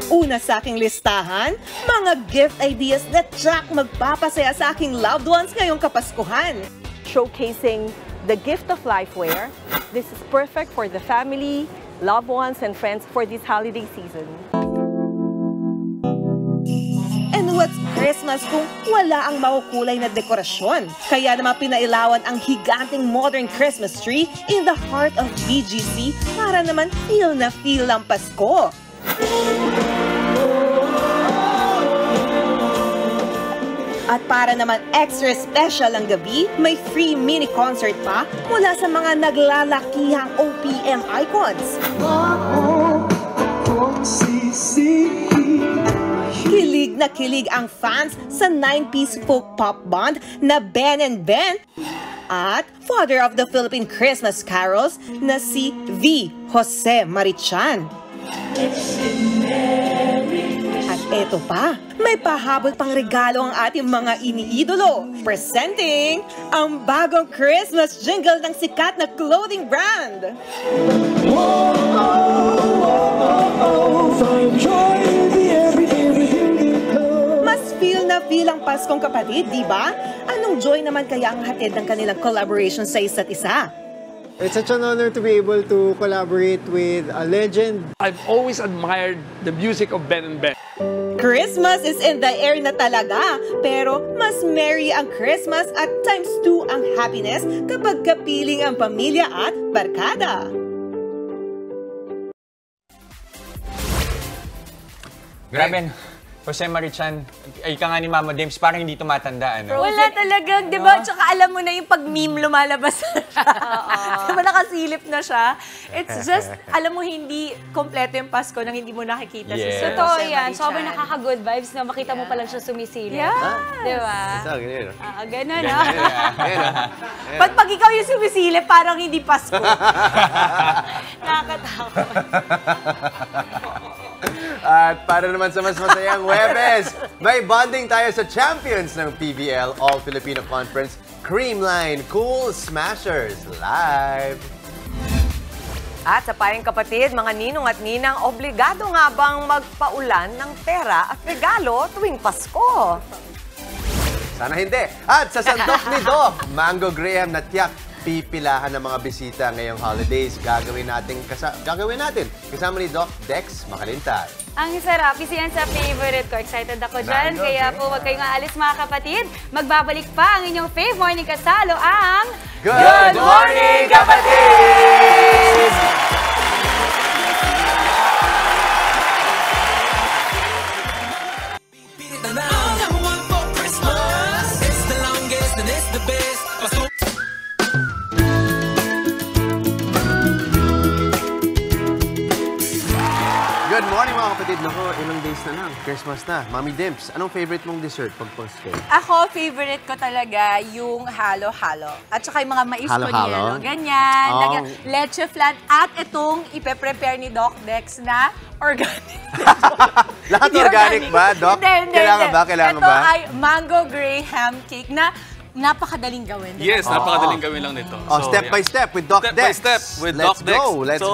[SPEAKER 5] Una sa aking listahan, mga gift ideas na tsak magpapasaya sa aking loved ones ngayong Kapaskuhan. Showcasing the gift of lifewear, this is perfect for the family, loved ones, and friends for this holiday season. And what's Christmas kung wala ang makukulay na dekorasyon? Kaya naman pinailawan ang higanting modern Christmas tree in the heart of BGC para naman feel na feel ang Pasko. At para naman extra special ang gabi, may free mini concert pa mula sa mga naglalakihang OPM icons. Kilig na kilig ang fans sa 9-piece folk pop band na Ben & Ben at father of the Philippine Christmas carols na si V. Jose Marichan. At eto pa, may pahabol pang regalo ang ating mga iniidolo. Presenting ang bagong Christmas jingle ng sikat na clothing brand. Mas feel na feel ang Paskong kapatid, di ba? Anong joy naman kaya ang hatid ng kanilang collaboration sa isa't isa?
[SPEAKER 7] It's such an honor to be able to collaborate with a legend.
[SPEAKER 24] I've always admired the music of Ben & Ben.
[SPEAKER 5] Christmas is in the air na talaga, pero mas merry ang Christmas at ×2 ang happiness kapag kapiling ang pamilya at barkada.
[SPEAKER 1] Grabe. Jose Marichan, ay ka nga ni Mama Dims, parang hindi tumatanda, ano?
[SPEAKER 2] Wala talagang, di ba? Tsaka alam mo na yung pag-meme lumalabas na siya. Di ba nakasilip na siya? It's just, alam mo, hindi kompleto yung Pasko nang hindi mo nakikita si Jose
[SPEAKER 6] Totoo yan.
[SPEAKER 2] Marichan.
[SPEAKER 6] Sobrang nakaka-good vibes na makita mo pa lang siya sumisilip.
[SPEAKER 2] Yes.
[SPEAKER 6] Di ba? Ganun, no?
[SPEAKER 2] Pag ikaw yung sumisilip, parang hindi Pasko.
[SPEAKER 6] Nakakatakot.
[SPEAKER 3] At para naman sa mas masayang Huwebes, may bonding tayo sa champions ng PBL All-Filipino Conference, Creamline Cool Smashers, live!
[SPEAKER 8] At sa paring kapatid, mga ninong at ninang, obligado nga bang magpaulan ng pera at regalo tuwing Pasko?
[SPEAKER 3] Sana hindi. At sa sandok ni Doc, Mango Graham na tiyak pipilahan ng mga bisita ngayong holidays. Gagawin natin kasama ni Doc Dex Makalintay.
[SPEAKER 6] Ang sarap. Isa yan sa favorite ko. Excited ako dyan. Kaya po, huwag kayong aalis mga kapatid. Magbabalik pa ang inyong Fave Morning Kasalo, ang
[SPEAKER 3] Good Morning, Kapatid! Good morning mga kapatid. Naku, ilang days na lang. Christmas na. Mami Dimps, anong favorite mong dessert pag Pasko?
[SPEAKER 2] Ako, favorite ko talaga yung halo-halo. At saka yung mga mais con
[SPEAKER 3] Halo-halo?
[SPEAKER 2] yelo. Ganyan. Leche flan. At itong ipe-prepare ni Doc Dex na organic.
[SPEAKER 3] Lahat organic ba, Doc?
[SPEAKER 2] Hindi.
[SPEAKER 3] Kailangan ba? Kailangan
[SPEAKER 2] Ito
[SPEAKER 3] ba?
[SPEAKER 2] ay mango graham cake na napakadaling gawin.
[SPEAKER 9] Yes, napakadaling gawin lang nito.
[SPEAKER 3] Step by step with Doc Dex.
[SPEAKER 9] Step by step with Doc Dex.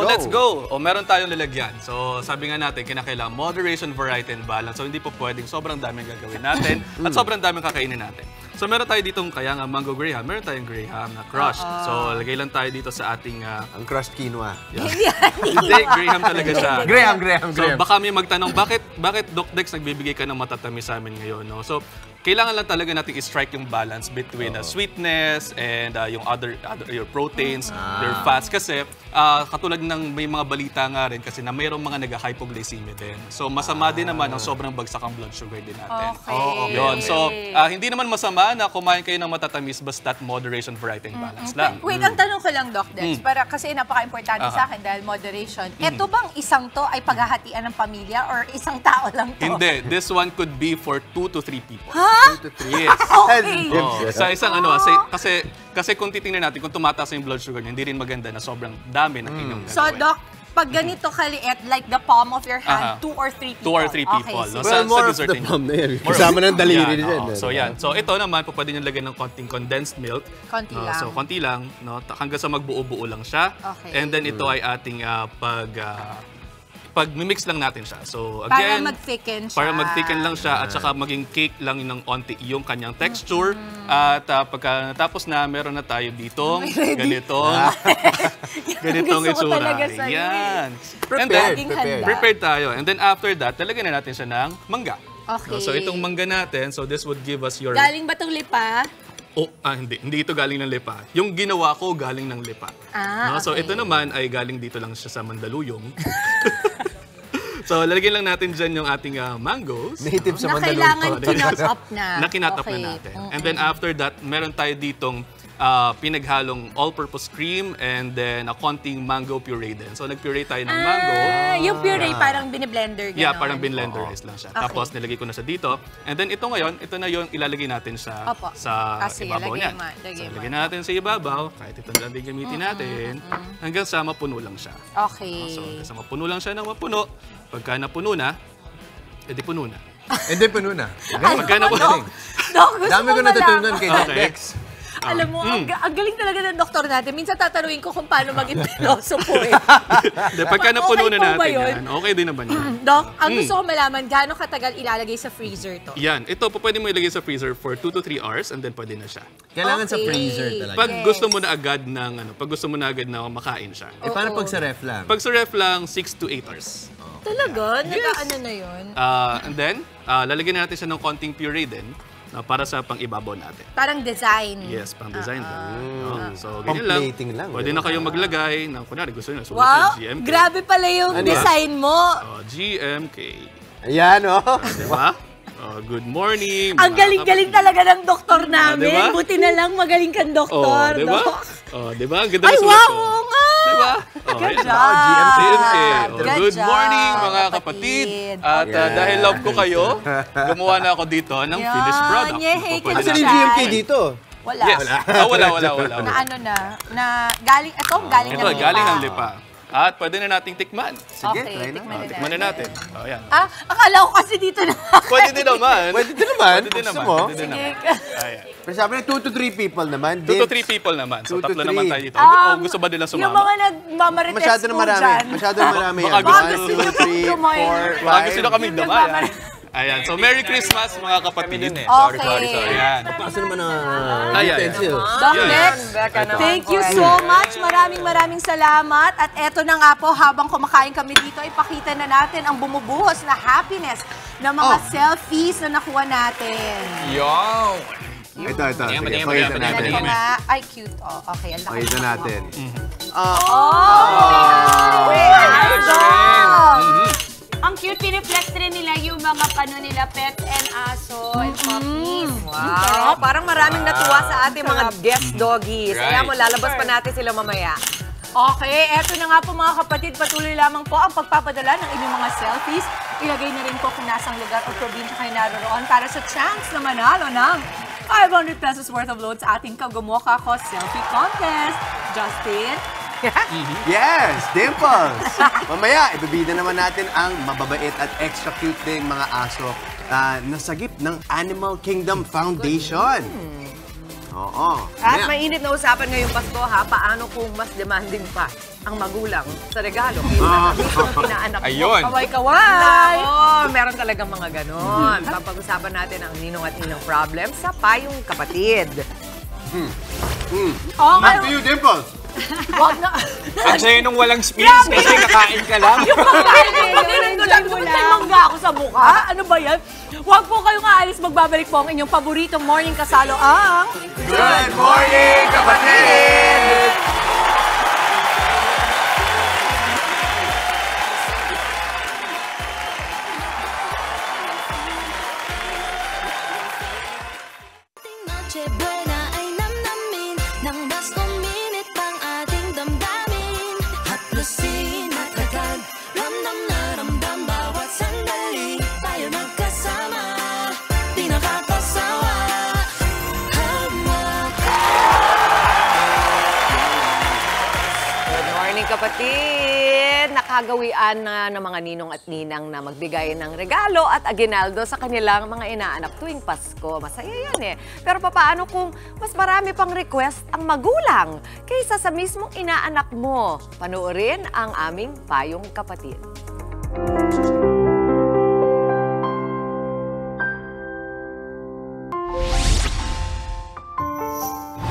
[SPEAKER 3] Let's go.
[SPEAKER 9] O, meron tayong lalagyan. So, sabi nga natin, kinakailangan moderation, variety, and balance. So, hindi po pwedeng sobrang daming gagawin natin at sobrang daming kakainin natin. So, meron tayo ditong kaya nga mango graham. Meron tayong graham na crushed. So, lagay lang tayo dito sa ating...
[SPEAKER 3] ang crushed quinoa.
[SPEAKER 9] Hindi, graham talaga siya.
[SPEAKER 3] Graham.
[SPEAKER 9] So, baka may magtanong, bakit Doc Dex nagbibigay ka ng matatamis sa amin ngayon? No? So, kailangan lang talaga natin i-strike yung balance between sweetness and yung your proteins, your fats. Kasi katulad ng may mga balita nga rin kasi na mayroong mga nag-hypoglycemia din. So masama din naman ang sobrang bagsak ang blood sugar din natin. Yun. So hindi naman masama na kumain kayo ng matatamis basta moderation, variety, and balance lang.
[SPEAKER 2] Wait, ang tanong ko lang, Doc Dex, para kasi napaka-importante sa akin dahil moderation. Ito bang isang to ay paghahatian ng pamilya or isang tao lang to?
[SPEAKER 9] Hindi. This one could be for 2 to 3 people.
[SPEAKER 2] Ha?
[SPEAKER 9] 2 to 3. Yes.
[SPEAKER 2] Okay.
[SPEAKER 9] Sa isang kasi kung titingnan natin, kung tumataas yung blood sugar niya, hindi rin maganda na sobrang dami ng inyong gagawin.
[SPEAKER 2] So, Doc, pag ganito kaliit, like the palm of your hand, 2 or 3 people.
[SPEAKER 9] 2 or 3 people.
[SPEAKER 2] Okay,
[SPEAKER 9] No?
[SPEAKER 3] Well, more of the palm na yan. Kasama ng daliri din.
[SPEAKER 9] So, yan. So, ito naman, pwede nyo lagyan ng konting condensed milk.
[SPEAKER 2] Konti lang.
[SPEAKER 9] So, konti lang. No? Hanggang sa magbuo-buo lang siya.
[SPEAKER 2] Okay.
[SPEAKER 9] And then, ito ay ating pag-mix lang natin siya. So, again,
[SPEAKER 2] para mag-thicken siya.
[SPEAKER 9] Para mag-thicken lang siya at saka maging cake lang ng onti yung kanyang texture. At pagka natapos na, meron na tayo ditong ganitong itsura. Yan. Prepared tayo. And then after that, talagyan na natin siya ng mangga.
[SPEAKER 2] Okay.
[SPEAKER 9] So, itong mangga natin, so this would give us your...
[SPEAKER 2] Galing ba itong lipa?
[SPEAKER 9] Hindi. Hindi ito galing ng lipa. Yung ginawa ko, galing ng lipa. No? So, ito naman ay galing dito lang siya sa Mandaluyong. So, lalagyan lang natin dyan yung ating mangoes.
[SPEAKER 3] Native sa Mandaluyong.
[SPEAKER 2] Na kailangan kinot up na.
[SPEAKER 9] Na kinot up na natin. And then after that, meron tayo ditong pinaghalong all-purpose cream and then a konting mango puree din. So, nag-puree tayo ng mango.
[SPEAKER 2] Yung puree parang bine-blender.
[SPEAKER 9] Yeah, parang binlenderize lang siya.
[SPEAKER 2] Okay.
[SPEAKER 9] Tapos, nilagay ko na siya dito. And then, ito ngayon, ito na yung ilalagay natin sa ibabaw niyan. So, ilagay natin sa ibabaw. Kahit ito na lang din gamitin natin. Hanggang sa mapuno lang siya.
[SPEAKER 2] Okay.
[SPEAKER 9] So, hanggang sa mapuno lang siya ng mapuno. Pagka napuno na, edi puno na.
[SPEAKER 3] Edi puno na.
[SPEAKER 9] Pagka napuno.
[SPEAKER 3] Dami ko natutunan kay Doc Dex.
[SPEAKER 2] Alam mo, ang galing talaga ng doktor natin. Minsan tatanungin ko kung paano maging pilosopo eh.
[SPEAKER 9] Pagka napuno na natin yan, okay din naman yan.
[SPEAKER 2] Doc, ang gusto ko malaman, gaano katagal ilalagay sa freezer to?
[SPEAKER 9] Yan. Ito, pwede mo ilagay sa freezer for 2 to 3 hours and then pwede na siya.
[SPEAKER 3] Kailangan sa freezer talaga.
[SPEAKER 9] Pag gusto mo na agad na makain siya.
[SPEAKER 3] Paano pag sa ref lang?
[SPEAKER 9] Pag sa ref lang, 6 to 8 hours.
[SPEAKER 2] Talaga? Nag-ano na yun?
[SPEAKER 9] And then, lalagyan natin siya ng konting puree din. Para sa pang-ibabaw natin.
[SPEAKER 2] Parang design.
[SPEAKER 9] Yes, pang-design lang. So,
[SPEAKER 3] Pang-plating lang.
[SPEAKER 9] Pwede na kayong maglagay ng, kunwari, gusto nyo,
[SPEAKER 2] wow,
[SPEAKER 9] GMK.
[SPEAKER 2] Grabe pala yung design mo.
[SPEAKER 9] GMK.
[SPEAKER 3] Ayan, oh.
[SPEAKER 9] Diba? Good morning.
[SPEAKER 2] Ang galing-galing talaga ng doktor namin.
[SPEAKER 9] diba?
[SPEAKER 2] Buti na lang magaling kang doktor.
[SPEAKER 9] Diba?
[SPEAKER 2] Dok.
[SPEAKER 9] Diba? Ang ganda
[SPEAKER 2] Ay,
[SPEAKER 9] ng sulat
[SPEAKER 2] wow!
[SPEAKER 9] ko.
[SPEAKER 2] Oo nga!
[SPEAKER 9] Diba?
[SPEAKER 2] Good
[SPEAKER 9] ayan.
[SPEAKER 2] job!
[SPEAKER 9] GMK.
[SPEAKER 2] Good
[SPEAKER 9] Good
[SPEAKER 2] job,
[SPEAKER 9] morning, mga kapatid. At dahil love ko kayo, gumawa na ako dito ng finished product.
[SPEAKER 2] Yay!
[SPEAKER 3] Asan yung GMK dito?
[SPEAKER 2] Wala.
[SPEAKER 9] Yes. Wala.
[SPEAKER 2] Na ano na galing, galing
[SPEAKER 9] Ito,
[SPEAKER 2] ng lipa.
[SPEAKER 9] galing ng lipa. At pwede na nating tikman.
[SPEAKER 2] Sige, okay,
[SPEAKER 9] tikman na natin. Ayan.
[SPEAKER 2] Akala ko kasi dito na.
[SPEAKER 9] Pwede din naman.
[SPEAKER 3] Pwede din naman.
[SPEAKER 9] Pwede din naman.
[SPEAKER 3] Gusto mo?
[SPEAKER 9] Pwede din naman. Ayan.
[SPEAKER 3] Pero sabi na 2 to 3 people naman.
[SPEAKER 9] 2 to 3 people naman. So,
[SPEAKER 3] 2 to
[SPEAKER 9] tatlo naman
[SPEAKER 3] 3.
[SPEAKER 9] tayo dito. Gusto ba nila sumama?
[SPEAKER 2] Yung mga nagmamarites
[SPEAKER 3] Masyado na marami. Masyado na marami.
[SPEAKER 9] Baka
[SPEAKER 3] 1, 2, 3, 4, 5.
[SPEAKER 9] Baka gusto na kaming damay. Ayan. So, Merry Christmas, mga kapatid.
[SPEAKER 2] Sorry.
[SPEAKER 9] Ayan.
[SPEAKER 3] Paso naman ang
[SPEAKER 9] Ayan.
[SPEAKER 2] Doc Dex, thank you so much. Maraming salamat. At eto na nga po, habang kumakain kami dito, ipakita na natin ang bumubuhos na happiness ng mga selfies na nakuha natin.
[SPEAKER 1] Yo!
[SPEAKER 3] Ito. Sige, pakita natin.
[SPEAKER 2] Ito nga. Ay, cute. Oh, okay.
[SPEAKER 3] Pakita natin.
[SPEAKER 6] Ang cute, piniflex rin nila yung mga nila, pets and aso and puppies.
[SPEAKER 8] Wow, parang maraming natuwa sa ating mga guest doggies.
[SPEAKER 2] Right.
[SPEAKER 8] Kaya mo, lalabas pa natin sila mamaya.
[SPEAKER 2] Okay, eto na nga po mga kapatid, patuloy lamang po ang pagpapadala ng inyong mga selfies. Ilagay na rin po kung nasang lugar o probinsya kayo naroon para sa chance na manalo ng 500 pesos worth of load sa ating Kagumokha Ko Selfie Contest. Justin?
[SPEAKER 3] Yes, Dimples! Mamaya, ibibida naman natin ang mababait at extra cute ding mga aso na sagip ng Animal Kingdom Foundation. Oo.
[SPEAKER 8] At mainit na usapan ngayong Pasko ha, paano kung mas demanding pa ang magulang sa regalo kaysa ng pinaanak mo.
[SPEAKER 1] Ayun.
[SPEAKER 8] Kaway-kaway! Oo, meron talagang mga ganon. Papag-usapan natin ang ninong at ninang problem sa Payong Kapatid.
[SPEAKER 3] Back to you, Dimples!
[SPEAKER 2] Wag na.
[SPEAKER 1] Ang sa'yo nung walang spills kasi kakain ka lang.
[SPEAKER 2] Yung pagkain ko lang, may mangga ako sa mukha. Ano ba yan? Huwag po kayong aalis, magbabalik po ang inyong paboritong morning kasalo ang...
[SPEAKER 3] Good Morning Kapatid!
[SPEAKER 8] Kapatid, nakagawian na ng mga ninong at ninang na magbigay ng regalo at aginaldo sa kanilang mga inaanak tuwing Pasko. Masaya yan eh. Pero paano kung mas marami pang request ang magulang kaysa sa mismong inaanak mo? Panoorin ang aming Payong Kapatid.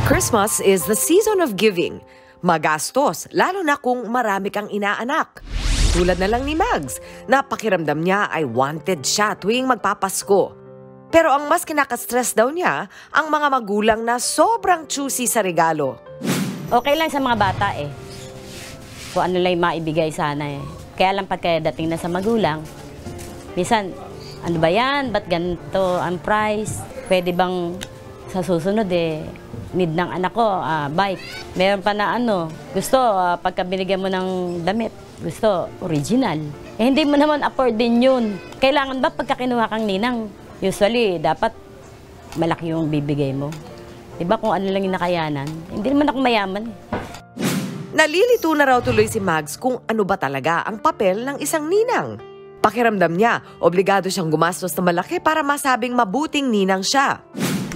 [SPEAKER 12] Christmas is the season of giving. Magastos, lalo na kung marami kang inaanak. Tulad na lang ni Mags, napakiramdam niya ay wanted siya tuwing magpapasko. Pero ang mas kinakastress daw niya, ang mga magulang na sobrang choosy sa regalo.
[SPEAKER 6] Okay lang sa mga bata eh. Kung ano lang maibigay sana eh. Kaya lang pagkadating na sa magulang, minsan, ano ba yan? Ba't ganito ang price? Pwede bang sa susunod eh, need ng anak ko, bike. Meron pa na gusto, pagka binigyan mo ng damit, gusto, original. Eh, hindi mo naman afford din yun. Kailangan ba pagka kinuha kang ninang, usually, dapat malaki yung bibigay mo. Diba kung ano lang yung nakayanan? Hindi naman ako mayaman.
[SPEAKER 12] Nalilito na raw tuloy si Mags kung ano ba talaga ang papel ng isang ninang. Pakiramdam niya, obligado siyang gumastos na malaki para masabing mabuting ninang siya.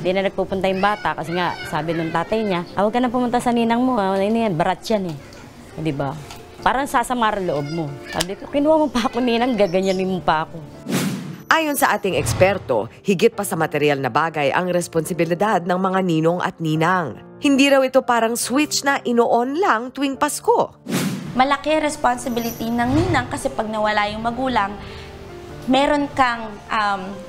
[SPEAKER 6] Hindi na nagpupunta yung bata kasi nga sabi ng tatay niya, huwag ka na pumunta sa ninang mo, barat yan eh. Di ba? Parang sasamara loob mo. Sabi ko, kinuha mo pa ako ninang, gaganyanin mo pa ako.
[SPEAKER 12] Ayon sa ating eksperto, higit pa sa material na bagay ang responsibilidad ng mga ninong at ninang. Hindi raw ito parang switch na ino-on lang tuwing Pasko.
[SPEAKER 13] Malaki responsibility ng ninang kasi pag nawala yung magulang, meron kang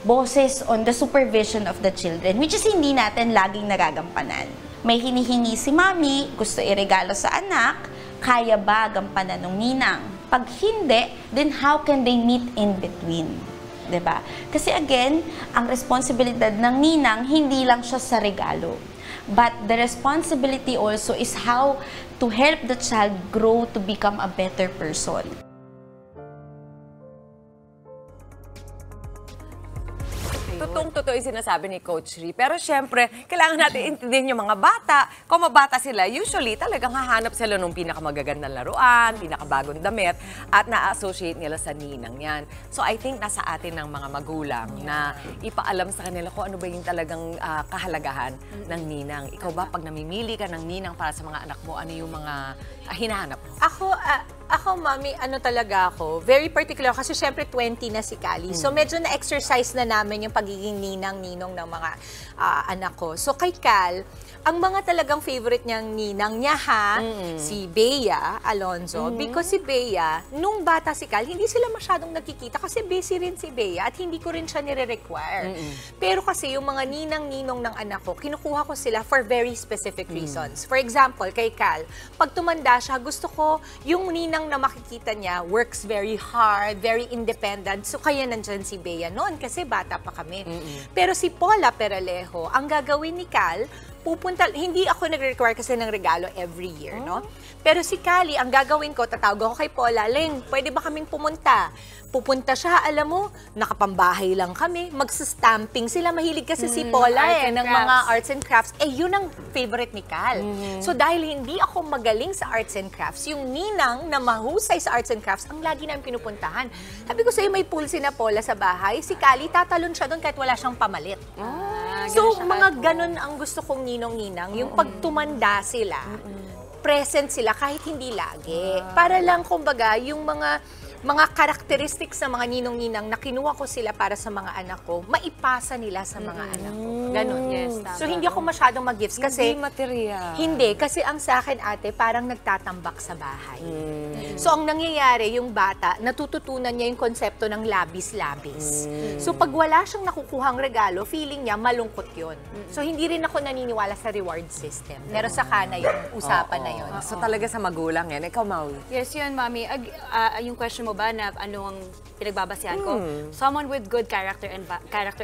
[SPEAKER 13] boses on the supervision of the children, which is hindi natin laging nagagampanan. May hinihingi si mami, gusto iregalo sa anak, kaya ba gampanan ng ninang? Pag hindi, then how can they meet in between? 'Diba? Kasi again, ang responsibilidad ng ninang, hindi lang siya sa regalo. But the responsibility also is how to help the child grow to become a better person.
[SPEAKER 8] Totoo yung sinasabi ni Coach Ri. Pero syempre, kailangan natin intindihin yung mga bata. Kung mabata sila, usually talagang hahanap sila ng pinakamagagandang laruan, pinakabagong damit, at na-associate nila sa ninang yan. So I think nasa atin ng mga magulang na ipaalam sa kanila kung ano ba yung talagang kahalagahan ng ninang. Ikaw ba, pag namimili ka ng ninang para sa mga anak mo, ano yung mga hinahanap mo?
[SPEAKER 2] Ako, mami, ano talaga ako, very particular kasi syempre 20 na si Kali. So medyo na-exercise na namin yung pagiging ninang-ninong ng mga anak ko. So kay Cal, ang mga talagang favorite niyang ninang niya si Bea Alonzo. Because si Bea, nung bata si Cal, hindi sila masyadong nagkikita kasi busy rin si Bea at hindi ko rin siya nire-require. Pero kasi yung mga ninang-ninong ng anak ko, kinukuha ko sila for very specific reasons. For example, kay Cal, pag tumanda siya, gusto ko yung ninang na makikita niya works very hard, very independent. So kaya nandyan si Bea noon kasi bata pa kami. Pero si Paula Peralejo, ang gagawin ni Cal, pupunta, hindi ako nag-require kasi ng regalo every year, no? Pero si Kali, ang gagawin ko, tatawag ako kay Paula, Leng, pwede ba kaming pumunta? Pupunta siya, alam mo, nakapambahay lang kami, magsa-stamping sila. Mahilig kasi si Paula ng mga arts and crafts. Yun ang favorite ni Cal. So dahil hindi ako magaling sa arts and crafts, yung ninang na mahusay sa arts and crafts, ang lagi namin pinupuntahan. Sabi ko sa'yo, may pool si na Paula sa bahay, si Kali, tatalon siya doon kahit wala siyang pamalit. So, mga ganun ang gusto kong ninong-ninang, yung pagtumanda sila, present sila kahit hindi lagi. Para lang, kumbaga, yung mga characteristics sa mga ninong-ninang na kinuha ko sila para sa mga anak ko, maipasa nila sa mga anak ko. Ganon. So, hindi ako masyadong mag-gifts kasi...
[SPEAKER 8] Hindi material.
[SPEAKER 2] Hindi, kasi ang sa akin, ate, parang nagtatambak sa bahay. So, ang nangyayari, yung bata, natututunan niya yung konsepto ng labis-labis. So, pag wala siyang nakukuhang regalo, feeling niya malungkot yun. So, hindi rin ako naniniwala sa reward system. Pero saka na yun, usapan na yun.
[SPEAKER 8] So, talaga sa magulang yan. Ikaw, Maui?
[SPEAKER 6] Yes, yun, Mami. Yung question mo ba na ano ang pinagbabasehan ko? Someone with good character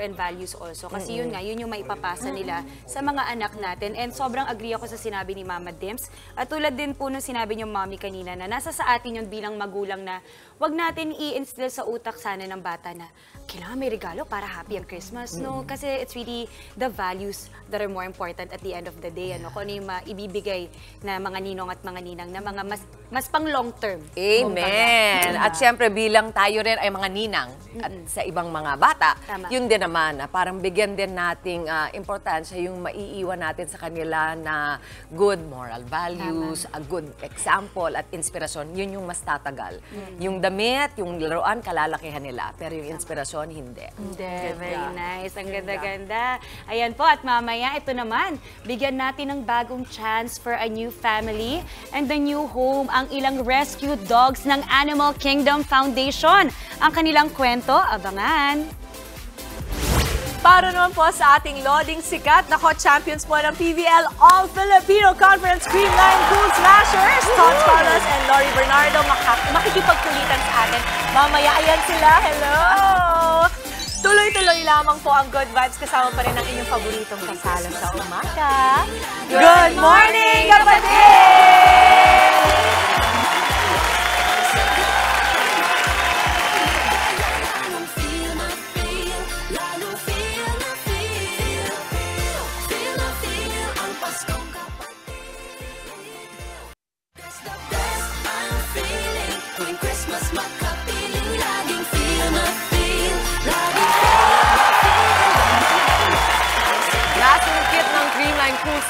[SPEAKER 6] and values also. Kasi yun nga, yun yung maipapasa nila sa mga anak natin. And sobrang agree ako sa sinabi ni Mama Dims. At tulad din po nung sinabi niyo, Mami, kanina, na nasa sa atin yun bilang magulang na wag natin i-instill sa utak sana ng bata na kailangan may regalo para happy ang Christmas, no? Kasi it's really the values that are more important at the end of the day, ano? Kung ano yung ibibigay na mga ninong at mga ninang na mga mas pang long term.
[SPEAKER 8] Amen! At syempre, bilang tayo rin ay mga ninang at sa ibang mga bata, yun din naman, parang bigyan din nating importansya yung maiiwan natin sa kanila na good moral values, a good example at inspirasyon, yun yung mas tatagal. Yung damit, yung laruan, kalalakihan nila. Pero yung inspirasyon, hindi.
[SPEAKER 6] Very nice. Ang ganda-ganda. Ayan po, at mamaya, ito naman, bigyan natin ng bagong chance for a new family and a new home ang ilang rescued dogs ng Animal Kingdom Foundation. Ang kanilang kwento, abangan.
[SPEAKER 2] Para naman po sa ating loading sikat na co-champions po ng PVL All-Filipino Conference Creamline Cool Smashers, Todd Carlos and Lori Bernardo, makikipagkulitan sa atin. Mamaya, ayan sila. Hello! Tuloy-tuloy lamang po ang good vibes kasama pa rin ang inyong paboritong kasala sa umaga. Good morning, kapatid!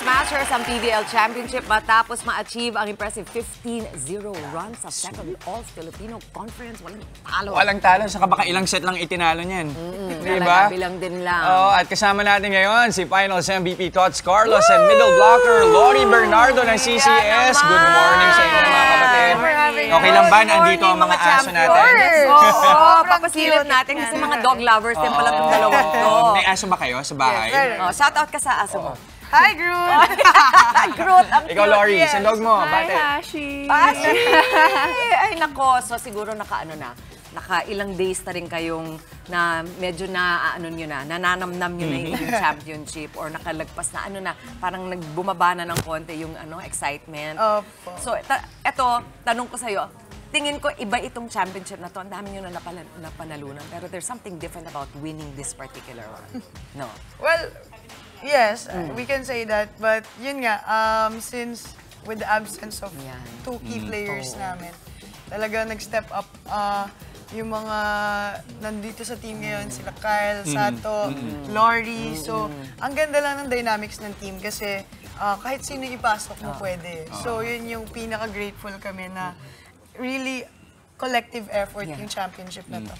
[SPEAKER 8] Smashers ang PVL Championship matapos ma-achieve ang impressive 15-0 run sa second All-Filipino Conference. Walang talo.
[SPEAKER 1] Walang talo. Saka baka ilang set lang itinalo niyan. Diba?
[SPEAKER 8] Bilang din lang.
[SPEAKER 1] At kasama natin ngayon si Finals MVP Todd Carlos and middle blocker Lori Bernardo ng CCS. Good morning sa inyo mga kapatid. Okay lang ba? Nandito ang mga aso natin.
[SPEAKER 8] Oo, papasilip natin kasi mga dog lovers din pala itong dalawang to.
[SPEAKER 1] May aso ba kayo sa bahay?
[SPEAKER 8] Shout out ka sa aso mo.
[SPEAKER 6] Hi, Groot!
[SPEAKER 8] Groot, ang
[SPEAKER 1] ikaw, Lori, sa dog mo, bate.
[SPEAKER 6] Hi, Hashi!
[SPEAKER 8] Ay, nako. So, siguro nakaano na. Nakailang days na rin kayong na medyo nananamnam nyo na yung championship or nakalagpas na parang nagbumaba na ng konti yung excitement. So, eto, tanong ko sa'yo, tingin ko iba itong championship na to. Ang dami nyo na napanalunan. Pero there's something different about winning this particular one. No?
[SPEAKER 11] Well, yes, we can say that. But yun nga, since with the absence of two key players namin, talaga nag-step up yung mga nandito sa team ngayon, sila Kyle, Sato, Lori. So, ang ganda lang ng dynamics ng team kasi kahit sino ipasok mo pwede. So, yun yung pinaka-grateful kami na really collective effort yung championship na to.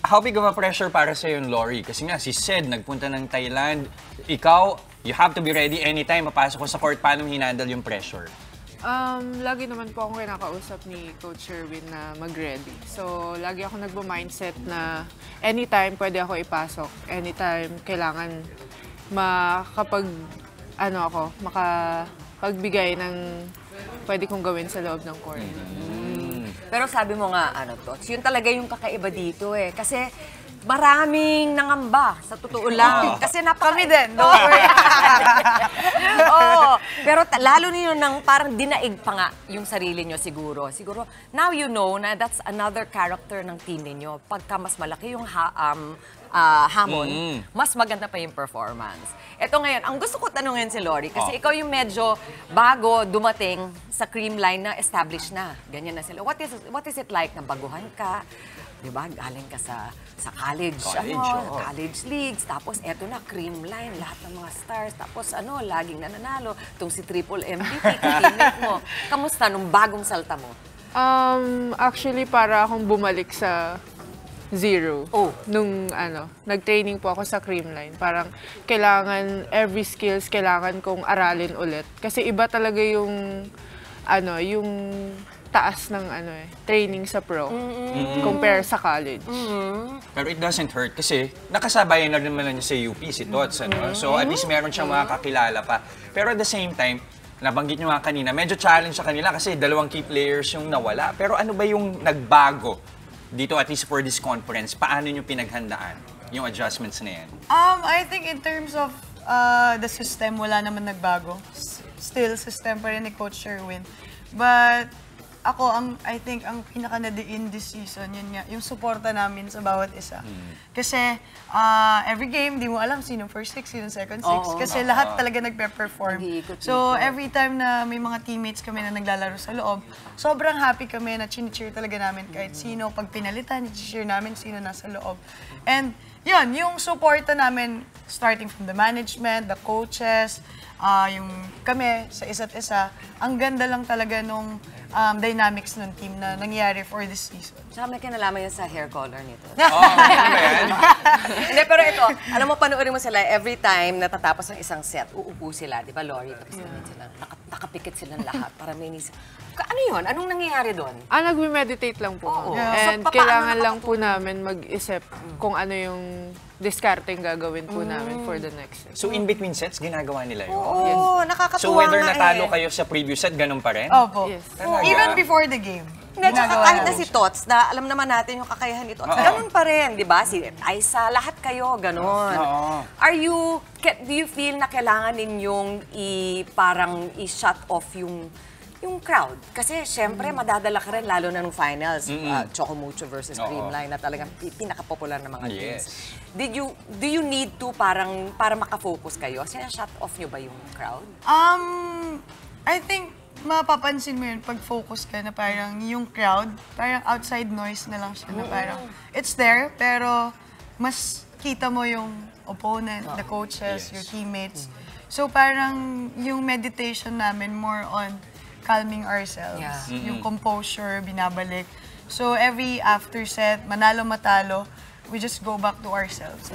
[SPEAKER 1] How big of a pressure para sa yung Lori? Kasi nga, si Sed nagpunta ng Thailand. Ikaw, you have to be ready anytime mapasok ko sa court. Paano hinandle yung pressure?
[SPEAKER 15] Lagi naman po akong kinakausap ni Coach Sherwin na mag-ready. So, lagi ako nagbo-mindset na anytime pwede ako ipasok. Anytime kailangan makapagbigay ng pwede kong gawin sa loob ng court.
[SPEAKER 8] Pero sabi mo nga, Tots, yun talaga yung kakaiba dito eh. Kasi maraming nangamba, sa totoo lang. Kasi
[SPEAKER 11] kami din, don't worry.
[SPEAKER 8] Pero lalo niyo nang parang dinaig pa nga yung sarili nyo siguro. Siguro, now you know na that's another character ng team ninyo. Pagka mas malaki yung hamon, mas maganda pa yung performance. Ito ngayon, ang gusto ko tanungin si Lori, kasi ikaw yung medyo bago dumating sa Creamline na established na. Ganyan na sila. What is it like na baguhan ka? Diba? Galing ka sa college leagues. Tapos eto na, Creamline, lahat ng mga stars. Tapos laging nananalo. Itong si Triple MVP, teammate mo. Kamusta nung bagong salta mo?
[SPEAKER 15] Actually, para akong bumalik sa zero. Nung nag-training po ako sa Creamline. Parang kailangan, every skills, kailangan kong aralin ulit. Kasi iba talaga yung taas ng training sa pro compare sa college.
[SPEAKER 1] Pero it doesn't hurt kasi nakasabayan na naman niya sa UP si Tots. So at least meron siyang makakakilala pa. Pero at the same time, nabanggit niyo nga kanina, medyo challenge sa kanila kasi dalawang key players yung nawala. Pero ano ba yung nagbago dito at least for this conference? Paano niyo pinaghandaan yung adjustments na yan?
[SPEAKER 11] I think in terms of the system, wala naman nagbago. Still, system pa rin ni Coach Sherwin. But ako, I think, ang pinaka-na-diin this season, yun nga, yung suporta namin sa bawat isa. Kasi every game, di mo alam sino first six, sino second six. Kasi lahat talaga nagpe-perform. So every time na may mga teammates kami na naglalaro sa loob, sobrang happy kami na chini-cheer talaga namin kahit sino. Pag pinalitan, i-cheer namin sino nasa loob. And yun, yung suporta namin, starting from the management, the coaches, yung kami sa isa't isa, ang ganda lang talaga nung dynamics ng team na nangyari for this season.
[SPEAKER 8] Tsaka may kinalaman yun sa hair color nito. Hindi, pero ito, alam mo, panoorin mo sila every time natatapos ng isang set, uupo sila, di ba, Lori? Tapos nakapikit silang lahat para may inisip. Ano yun? Anong nangyayari doon?
[SPEAKER 15] Nagme-meditate lang po. And kailangan lang po namin mag-isip kung ano yung discarding gagawin po namin for the next set.
[SPEAKER 1] So in between sets, ginagawa nila yun?
[SPEAKER 8] Nakakatuwa
[SPEAKER 1] So whether natalo kayo sa previous set, ganun pa rin?
[SPEAKER 11] Opo. Even before the game.
[SPEAKER 8] Kahit na si Tots, na alam naman natin yung kakayahan ni Tots, ganun pa rin, di ba? Si Aiza, lahat kayo, ganun. Do you feel na kailangan ninyong parang i-shut off yung crowd? Kasi syempre, madadala ka rin, lalo na nung finals, Chocomucho versus Creamline, na talagang pinaka-popular na mga teams. Do you need to para makafocus kayo? Shut off nyo ba yung crowd?
[SPEAKER 11] I think, mapapansin mo yun pag focus ka na parang yung crowd, parang outside noise na lang siya na parang it's there, pero mas kita mo yung opponent, the coaches, your teammates. So parang yung meditation namin more on calming ourselves. Yung composure, binabalik. So every after set, manalo matalo, we just go back to ourselves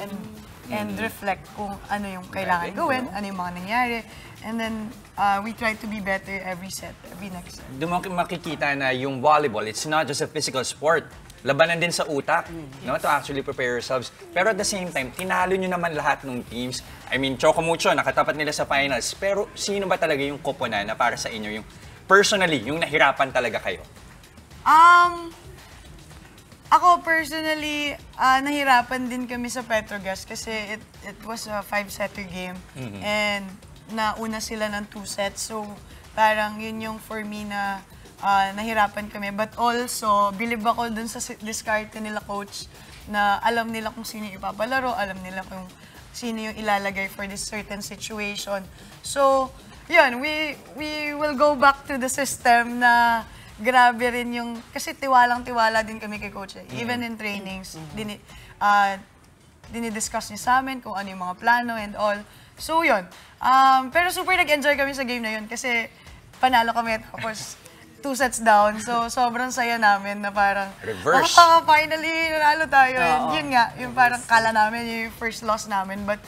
[SPEAKER 11] and reflect kung ano yung kailangan gawin, ano yung mga nangyari. And then we try to be better every set, every next set.
[SPEAKER 1] Doon makikita na yung volleyball, it's not just a physical sport. Labanan din sa utak, no, to actually prepare yourselves. Pero at the same time, tinalo nyo naman lahat ng teams. I mean, Chocomucho, nakatapat nila sa finals. Pero sino ba talaga yung koponan na para sa inyo, yung personally, yung nahirapan talaga kayo?
[SPEAKER 11] Ako personally, nahirapan din kami sa Petrogas kasi it was a 5-setter game. And nauna sila ng 2 sets. So parang yun yung for me na nahirapan kami. But also, believe ako dun sa diskarte nila coach na alam nila kung sino yung ipapalaro, alam nila kung sino yung ilalagay for this certain situation. So, yun, we will go back to the system na grabe rin yung, kasi tiwalang-tiwala din kami kay coach. Even in trainings, dinidiscuss niya sa amin kung ano yung mga plano and all. So yun. Pero super nag-enjoy kami sa game na yun kasi panalo kami tapos 2 sets down. So sobrang saya namin na parang,
[SPEAKER 1] reverse.
[SPEAKER 11] Finally, nanalo tayo. Yun nga, yung parang kala namin yung first loss namin. But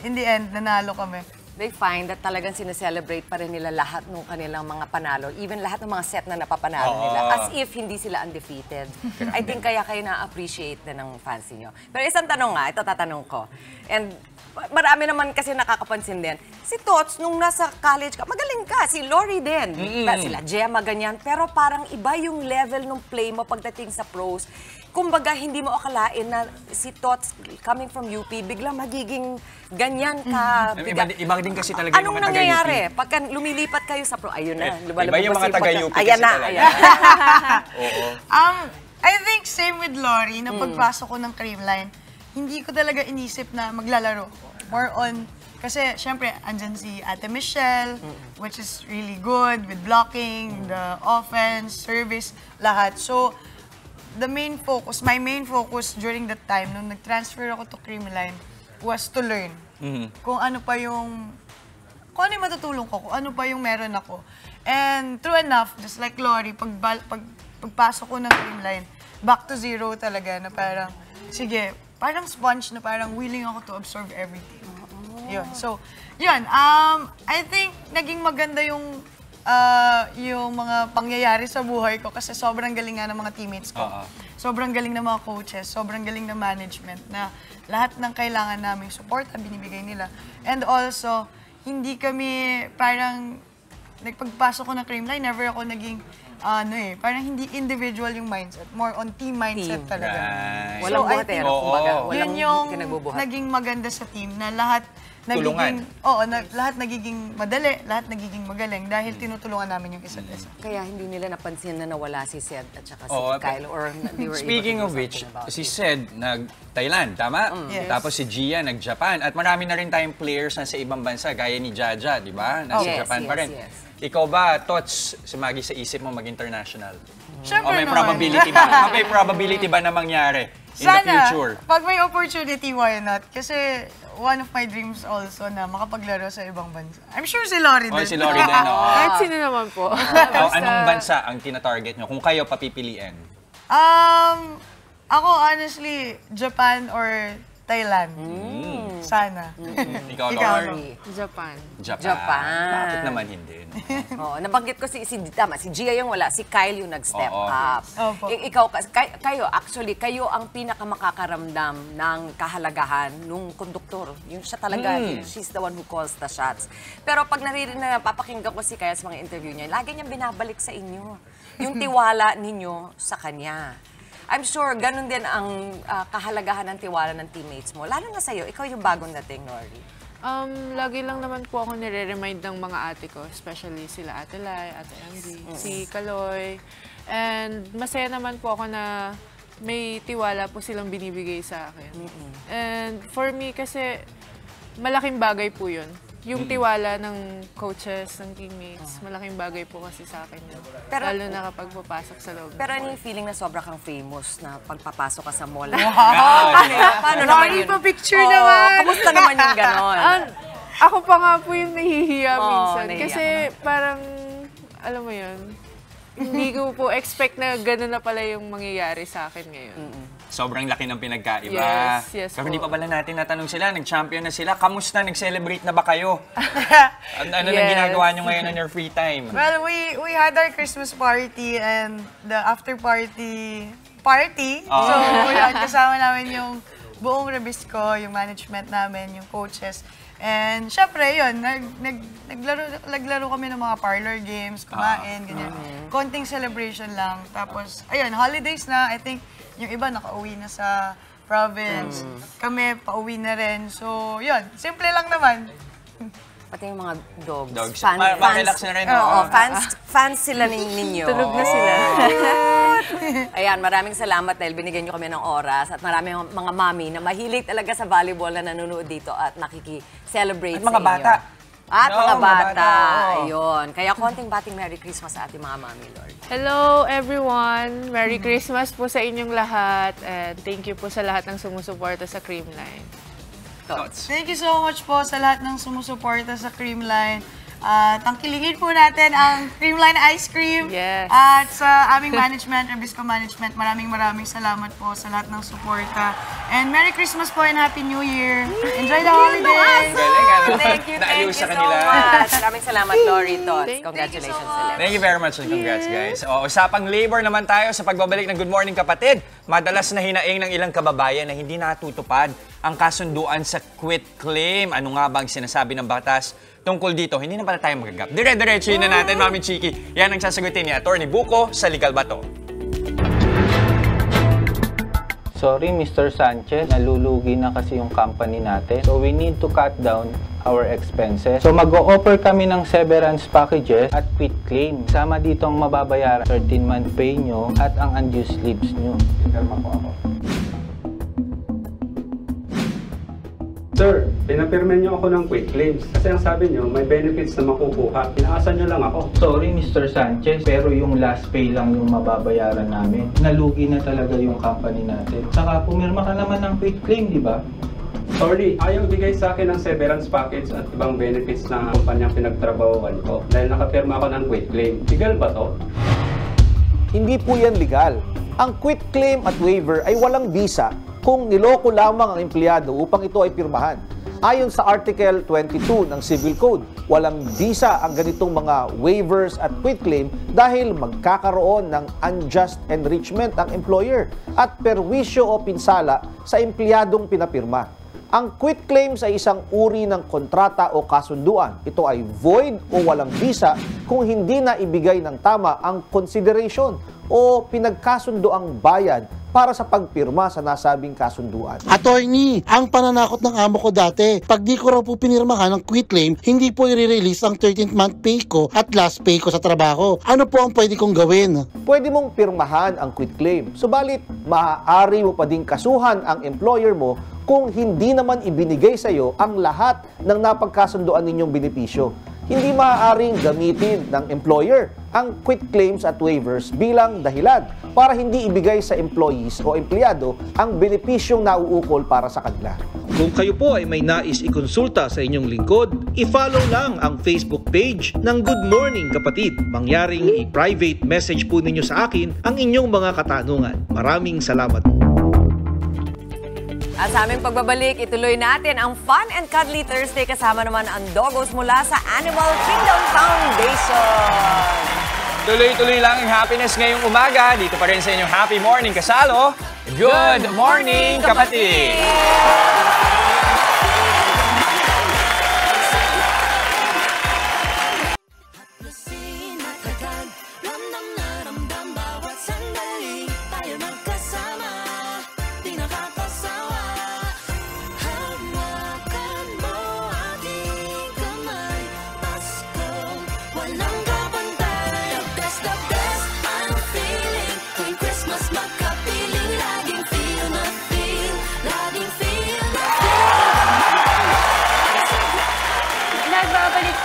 [SPEAKER 11] in the end, nanalo kami.
[SPEAKER 8] They find that talagang sineselebrate pa rin nila lahat ng kanilang mga panalo, even lahat ng mga set na napapanalo nila, as if hindi sila undefeated. I think kaya kayo na-appreciate na ng fans niyo. Pero isang tanong nga, ito tatanong ko. And marami naman kasi nakakapansin din. Si Tots, nung nasa college ka, magaling ka. Si Lori din. Sila Gemma, ganyan. Pero parang iba yung level ng play mo pagdating sa pros. Kumbaga, hindi mo akalain na si Tots, coming from UP, biglang magiging ganyan ka.
[SPEAKER 1] Iba din kasi talaga yung mga taga-UP.
[SPEAKER 8] Anong nangyayari? Pagka lumilipat kayo sa pro, ayun na.
[SPEAKER 1] Iba yung mga taga-UP kasi
[SPEAKER 8] ayan na,
[SPEAKER 1] talaga. Oo.
[SPEAKER 11] I think same with Lori, na pagpasok ko ng Creamline, hindi ko talaga inisip na maglalaro ko. More on, kasi syempre, andyan si Ate Michelle, which is really good with blocking, the offense, service, lahat. So, my main focus during that time, nung nag-transfer ako to Creamline, was to learn. Kung ano yung matutulong ko, kung ano pa yung meron ako. And true enough, just like Lori, pagpasok ko ng Creamline, back to zero talaga, na parang, sige, parang sponge na parang willing ako to absorb everything. Yun. So, yun. I think naging maganda yung mga pangyayari sa buhay ko kasi sobrang galing nga ng mga teammates ko. Sobrang galing ng mga coaches, sobrang galing ng management na lahat ng kailangan naming support na binibigay nila. And also, hindi kami parang nagpagpasok ko ng Creamline, never ako naging parang hindi individual yung mindset. More on team mindset talaga.
[SPEAKER 1] Right.
[SPEAKER 8] Walang buhatero, kumbaga.
[SPEAKER 11] Yun yung naging maganda sa team na lahat lahat nagiging madali, lahat nagiging magaling dahil tinutulungan namin yung isa't isa.
[SPEAKER 8] Kaya hindi nila napansin na nawala si Sed at saka si Kyle or they were
[SPEAKER 1] Speaking of which, si Sed nag-Thailand, tama?
[SPEAKER 11] Yes.
[SPEAKER 1] Tapos si Gia nag-Japan. At marami na rin tayong players na sa ibang bansa, gaya ni Jaja, di ba? Nasa Japan pa rin. Ikaw ba, Tots, sumagi sa isip mo mag-international?
[SPEAKER 11] Siyempre
[SPEAKER 1] may probability ba? May probability ba na mangyari in the future?
[SPEAKER 11] Pag may opportunity, why not? Kasi one of my dreams also na makapaglaro sa ibang bansa. I'm sure si Lori din.
[SPEAKER 1] Si Lori din, oo.
[SPEAKER 15] Kahit sino naman po.
[SPEAKER 1] Anong bansa ang tinatarget nyo? Kung kayo papipiliin?
[SPEAKER 11] Ako, honestly, Japan or Thailand. Sana.
[SPEAKER 1] Ikaw, Lori?
[SPEAKER 15] Japan.
[SPEAKER 1] Bakit naman hindi?
[SPEAKER 8] Nabanggit ko si Gia yung wala, si Kyle yung nag-step up. Ikaw, kayo ang pinakamakakaramdam ng kahalagahan nung konduktor. Yung siya talaga, she's the one who calls the shots. Pero pag napapakinggan ko si Kyle sa mga interview niya, lagi niyang binabalik sa inyo yung tiwala ninyo sa kanya. I'm sure ganun din ang kahalagahan ng tiwala ng teammates mo. Lalo na sa'yo, ikaw yung bagong dating, Nori.
[SPEAKER 15] Lagi lang naman po ako nire-remind ng mga ate ko, especially sila Ate Lai, Ate Angie, si Kaloy. And masaya naman po ako na may tiwala po silang binibigay sa akin. And for me kasi, malaking bagay po yun. Yung tiwala ng coaches, ng teammates, malaking bagay po kasi sa akin yun. Lalo na kapag papasok sa loob.
[SPEAKER 8] Pero ano yung feeling na sobra kang famous na pagpapasok ka sa mall?
[SPEAKER 11] Paano naman yun? Pa-picture naman!
[SPEAKER 8] Kamusta naman yung ganon?
[SPEAKER 15] Ako pa nga po yung nahihiya minsan.
[SPEAKER 8] Nahihiya.
[SPEAKER 15] Kasi parang, alam mo yun, hindi ko po expect na gano'n na pala yung mangyayari sa akin ngayon.
[SPEAKER 1] Sobrang laki ng pinagkaiba.
[SPEAKER 15] Yes
[SPEAKER 1] Pero hindi pa pala natin natanong sila, nag-champion na sila. Kamusta? Nag-celebrate na ba kayo? Ano na ginagawa nyo ngayon on your free time?
[SPEAKER 11] Well, we had our Christmas party and the after party. So, yun, kasama namin yung buong Rebisco, yung management namin, yung coaches. And syempre, yun, naglaro kami ng mga parlor games, kumain, ganyan. Konting celebration lang. Tapos, ayun, holidays na. I think yung iba nakauwi na sa province. Kami, pauwi na rin. So, yun, simple lang naman.
[SPEAKER 8] Pati yung mga dogs.
[SPEAKER 1] Relax na rin.
[SPEAKER 8] Oo, fans sila ninyo.
[SPEAKER 2] Tulog na sila.
[SPEAKER 8] Ayan, maraming salamat dahil binigyan nyo kami ng oras at maraming mga mami na mahilig talaga sa volleyball na nanonood dito at nakiki-celebrate sa inyo.
[SPEAKER 1] At mga bata.
[SPEAKER 8] At mga bata.
[SPEAKER 1] Oo.
[SPEAKER 8] Ayun. Kaya konting bating Merry Christmas sa ating mga mami, Lord.
[SPEAKER 15] Hello everyone! Merry Christmas po sa inyong lahat and thank you po sa lahat ng sumusuporta sa Creamline.
[SPEAKER 11] Thank you so much po sa lahat ng sumusuporta sa Creamline. Tangkilingin po natin ang Creamline Ice Cream.
[SPEAKER 15] Yes.
[SPEAKER 11] At sa aming management, Abisco Management, maraming salamat po sa lahat ng suporta. And Merry Christmas po and Happy New Year. Enjoy the holidays!
[SPEAKER 8] Thank you so much. Maraming salamat, Lori Tots. Congratulations sila.
[SPEAKER 1] Thank you very much and congrats, guys. Usapang labor naman tayo sa pagbabalik ng Good Morning Kapatid. Madalas na hinaing ng ilang kababayan na hindi natutupad ang kasunduan sa quit claim. Ano nga ba ang sinasabi ng batas tungkol dito? Hindi na pala tayo magagap. Dire-diretsuhin na natin, Mami Chiki. Yan ang sasagutin ni Atty. Buko sa Legal Bato.
[SPEAKER 14] Sorry, Mr. Sanchez, nalulugi na kasi yung company natin. So we need to cut down our expenses. So mag-o-offer kami ng severance packages at quit claim. Sama dito ang mababayaran 13-month pay nyo at ang unused leaves nyo. Pinirma po ako.
[SPEAKER 16] Sir, pinapirma niyo ako ng quit claims kasi ang sabi niyo may benefits na makukuha. Inaasan niyo lang ako.
[SPEAKER 14] Sorry, Mr. Sanchez, pero yung last pay lang yung mababayaran namin. Nalugi na talaga yung company natin. Saka pumirma ka naman ng quit claim, di ba?
[SPEAKER 16] Sorry, ayaw bigay sa akin ng severance package at ibang benefits ng kumpanyang pinagtrabahuan ko dahil nakapirma ako ng quit claim. Legal ba to?
[SPEAKER 17] Hindi po yan legal. Ang quit claim at waiver ay walang visa kung niloko lamang ang empleyado upang ito ay pirmahan. Ayon sa Article 22 ng Civil Code, walang visa ang ganitong mga waivers at quit claim dahil magkakaroon ng unjust enrichment ang employer at perwisyo o pinsala sa empleyadong pinapirma. Ang quit claims ay isang uri ng kontrata o kasunduan. Ito ay void o walang visa kung hindi na ibigay ng tama ang consideration o pinagkasundoang bayad para sa pagpirma sa nasabing kasunduan.
[SPEAKER 18] Attorney, ang pananakot ng amo ko dati, pag di ko raw po pinirmahan ng quit claim, hindi po i-release ang 13th month pay ko at last pay ko sa trabaho. Ano po ang pwede kong gawin?
[SPEAKER 17] Pwede mong pirmahan ang quit claim. Subalit, maaari mo pa ding kasuhan ang employer mo kung hindi naman ibinigay sa iyo ang lahat ng napagkasunduan ninyong benepisyo. Hindi maaaring gamitin ng employer ang quit claims at waivers bilang dahilan para hindi ibigay sa employees o empleyado ang benepisyong nauukol para sa kanila.
[SPEAKER 25] Kung kayo po ay may nais ikonsulta sa inyong lingkod, i-follow lang ang Facebook page ng Good Morning Kapatid. Mangyaring i-private message po ninyo sa akin ang inyong mga katanungan. Maraming salamat.
[SPEAKER 8] At sa aming pagbabalik, ituloy natin ang Fun and Cuddly Thursday kasama naman ang Doggos mula sa Animal Kingdom Foundation.
[SPEAKER 1] Tuloy-tuloy lang ang happiness ngayong umaga. Dito pa rin sa inyong Happy Morning Kasalo. Good Morning, Kapatid!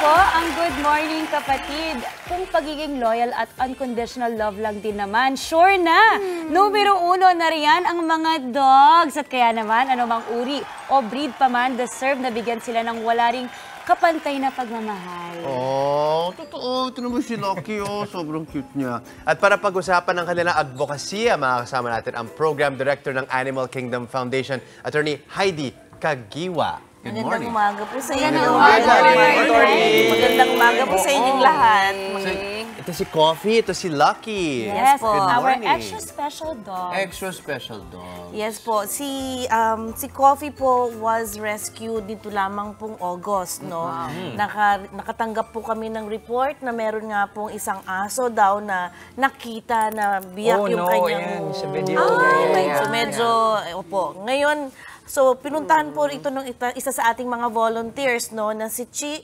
[SPEAKER 6] Ang Good Morning Kapatid, kung pagiging loyal at unconditional love lang din naman, sure na! Numero 1 na riyan ang mga dogs. At kaya naman, anumang uri o breed pa man, deserve na bigyan sila ng wala ring kapantay na pagmamahal.
[SPEAKER 3] Oh, totoo. Ito naman si Lucky, oh. Sobrang cute niya. At para pag-usapan ng kanilang advokasya, makakasama natin ang Program Director ng Animal Kingdom Foundation, Attorney Heidi Kagiwa. Good morning.
[SPEAKER 26] Magandang umaga po sa inyo.
[SPEAKER 3] Magandang umaga.
[SPEAKER 26] Magandang umaga po sa inyong lahat.
[SPEAKER 3] Ito si Coffee, ito si Lucky.
[SPEAKER 10] Yes po.
[SPEAKER 3] Good
[SPEAKER 10] Our
[SPEAKER 3] morning.
[SPEAKER 10] extra special dog.
[SPEAKER 3] Extra special dog.
[SPEAKER 10] Yes po. Si Coffee po was rescued dito lamang pong August, no? Nakatanggap po kami ng report na meron nga pong isang aso daw na nakita na biyak yung kanyang...
[SPEAKER 1] Ayan, sa video.
[SPEAKER 10] So medyo, opo. Ngayon, so pinuntahan po ito ng isa sa ating mga volunteers, no, na si Chi.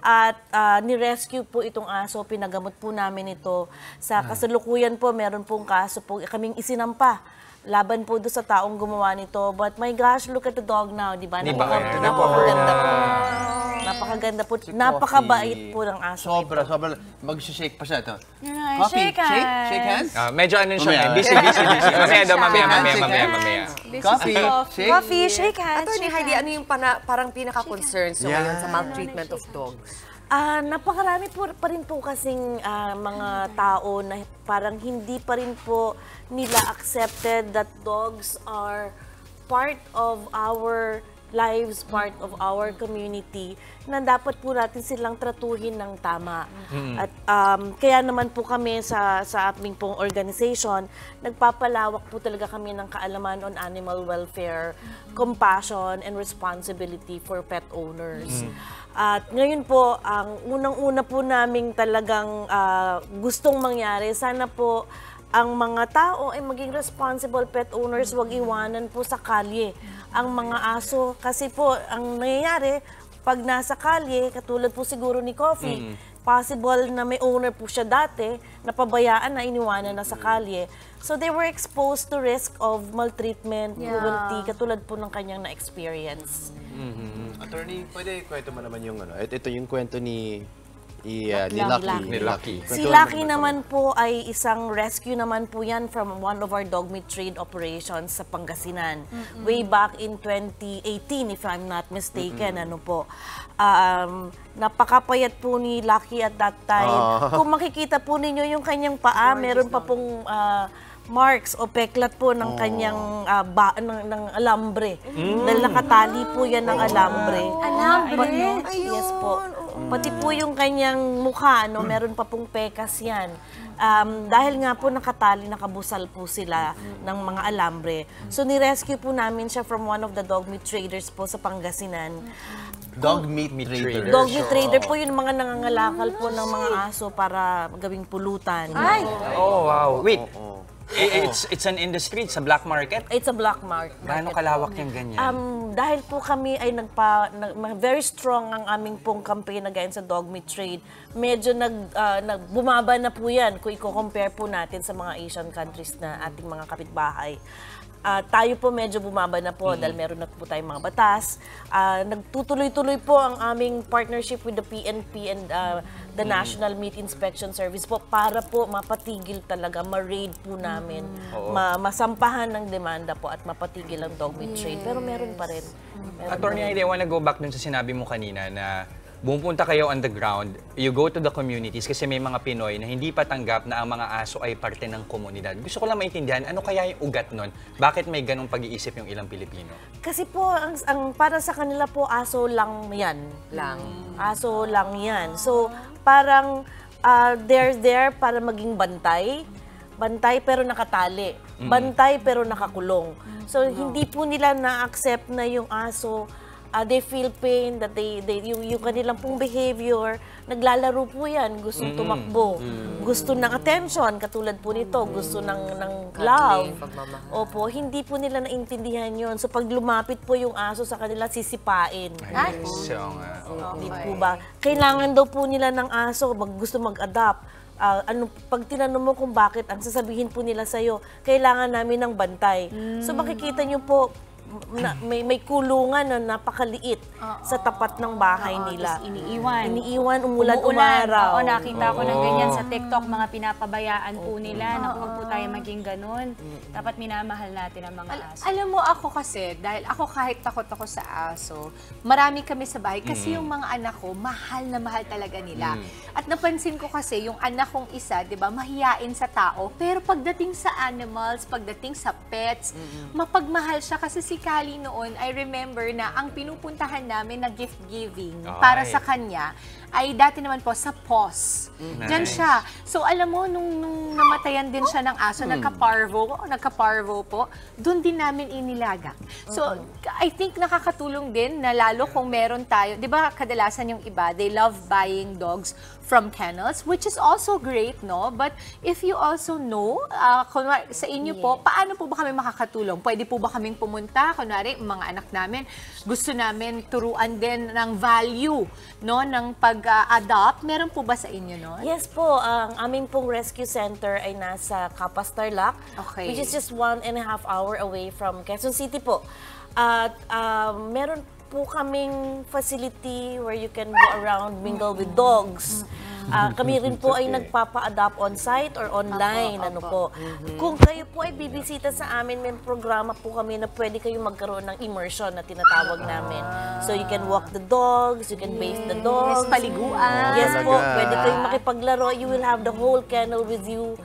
[SPEAKER 10] At ni-rescue po itong aso, pinagamot po namin ito. Sa kasalukuyan po, meron pong kaso po kaming isinampa. Laban po doon sa taong gumawa nito. But my gosh, look at the dog now, di ba? Napakaganda po. Napakaganda po. Napakabait po ng aso.
[SPEAKER 3] Sobra. Mag-shake pa siya ito.
[SPEAKER 10] Coffee,
[SPEAKER 3] shake hands?
[SPEAKER 1] Medyo ano siya, busy. Mamaya.
[SPEAKER 10] Coffee, shake hands.
[SPEAKER 8] Attorney Heidi, ano yung parang pinaka-concern ngayon sa maltreatment of dogs?
[SPEAKER 10] Napakarami pa rin po kasing mga tao na parang hindi pa rin po nila accepted that dogs are part of our lives, part of our community, na dapat po natin silang tratuhin ng tama. At kaya naman po kami sa aming pong organization, nagpapalawak po talaga kami ng kaalaman on animal welfare, compassion, and responsibility for pet owners. At ngayon po, ang unang-una po naming talagang gustong mangyari, sana po ang mga tao ay maging responsible pet owners, wag iwanan po sa kalye ang mga aso. Kasi po, ang nangyayari, pag nasa kalye, katulad po siguro ni Coffee, possible na may owner po siya dati, napabayaan na iniwanan na sa kalye. So they were exposed to risk of maltreatment, cruelty, katulad po ng kanyang na-experience.
[SPEAKER 3] Attorney, pwede kwento mo naman yung ano? Ito yung kwento ni Lucky.
[SPEAKER 10] Si Lucky naman po ay isang rescue naman po yan from one of our dog meat trade operations sa Pangasinan. Way back in 2018, if I'm not mistaken, ano po. Napakapayat po ni Lucky at that time. Kung makikita po ninyo yung kanyang paa, meron pa pong marks o peklat po ng kanyang ng alambre. Dahil nakatali po yan ng alambre.
[SPEAKER 6] Alambre?
[SPEAKER 10] Yes po. Pati po yung kanyang mukha, no, meron pa pong pekas yan. Dahil nga po nakatali, nakabusal po sila ng mga alambre. So nirescue po namin siya from one of the dog meat traders po sa Pangasinan.
[SPEAKER 3] Dog meat trader?
[SPEAKER 10] Dog meat trader po yung mga nangangalakal po ng mga aso para gawing pulutan.
[SPEAKER 1] Oh, wow. Wait. It's an industry, it's a black market?
[SPEAKER 10] It's a black market.
[SPEAKER 1] Gaano kalawak yung ganyan?
[SPEAKER 10] Dahil po kami ay very strong ang aming pong campaign against sa dog meat trade. Medyo bumaba na po yan kung i-compare po natin sa mga Asian countries na ating mga kapitbahay. Tayo po medyo bumaba na po dahil meron na po tayong mga batas. Nagtutuloy-tuloy po ang aming partnership with the PNP and the National Meat Inspection Service po para po mapatigil talaga, ma-raid po namin, masampahan ng demanda po at mapatigil ang dog meat trade. Pero meron pa rin.
[SPEAKER 1] Attorney Heidi, I wanna go back dun sa sinabi mo kanina na bumupunta kayo on the ground, you go to the communities kasi may mga Pinoy na hindi pa tanggap na ang mga aso ay parte ng komunidad. Gusto ko lang maintindihan, ano kaya yung ugat nun? Bakit may ganong pag-iisip yung ilang Pilipino?
[SPEAKER 10] Kasi po, para sa kanila po, aso lang yan. Aso lang yan. So, parang they're there para maging bantay. Bantay pero nakatali. Bantay pero nakakulong. So, hindi po nila na-accept na yung aso, they feel pain, that yung kanilang pong behavior, naglalaro po yan, gustong tumakbo, gusto ng attention, katulad po nito, gusto ng love. Opo, hindi po nila naintindihan yun. So pag lumapit po yung aso sa kanila, sisipain. Hindi po ba? Kailangan daw po nila ng aso, gusto mag-adapt. Pag tinanong mo kung bakit, ang sasabihin po nila sa'yo, kailangan namin ng bantay. So makikita nyo po, may kulungan na napakaliit sa tapat ng bahay nila. Iniiwan, umulan, umaraw.
[SPEAKER 6] Nakita ko ng ganyan sa TikTok, mga pinapabayaan po nila. Naku, huwag po tayo maging ganun. Dapat minamahal natin ang mga aso.
[SPEAKER 2] Alam mo, ako kasi, dahil ako kahit takot ako sa aso, marami kami sa bahay. Kasi yung mga anak ko, mahal na mahal talaga nila. At napansin ko kasi, yung anak kong isa, di ba, mahiyain sa tao. Pero pagdating sa animals, pagdating sa pets, mapagmahal siya kasi si Kali noon, I remember na ang pinupuntahan namin na gift giving para sa kanya ay dati naman po sa POS. Diyan siya. So alam mo, nung namatayan din siya ng aso, nagka-parvo po, doon din namin inilaga. So I think nakakatulong din na lalo kung meron tayo, di ba kadalasan yung iba, they love buying dogs from kennels, which is also great, no? But if you also know, sa inyo po, paano po ba kami makakatulong? Pwede po ba kaming pumunta? Kunwari, mga anak namin, gusto namin turuan din ng value, no? Ng pag-adopt. Meron po ba sa inyo, no?
[SPEAKER 10] Yes po. Ang aming pong rescue center ay nasa Capas, Tarlac, which is just 1.5 hour away from Quezon City po. At meron po kaming facility where you can go around, mingle with dogs. Kami rin po ay nagpapa-adopt on-site or online. Kung kayo po ay bibisita sa amin, may programa po kami na pwede kayong magkaroon ng immersion na tinatawag namin. So you can walk the dogs, you can bathe the dogs.
[SPEAKER 2] Paliguan.
[SPEAKER 10] Yes po, pwede kayong makipaglaro. You will have the whole kennel with you.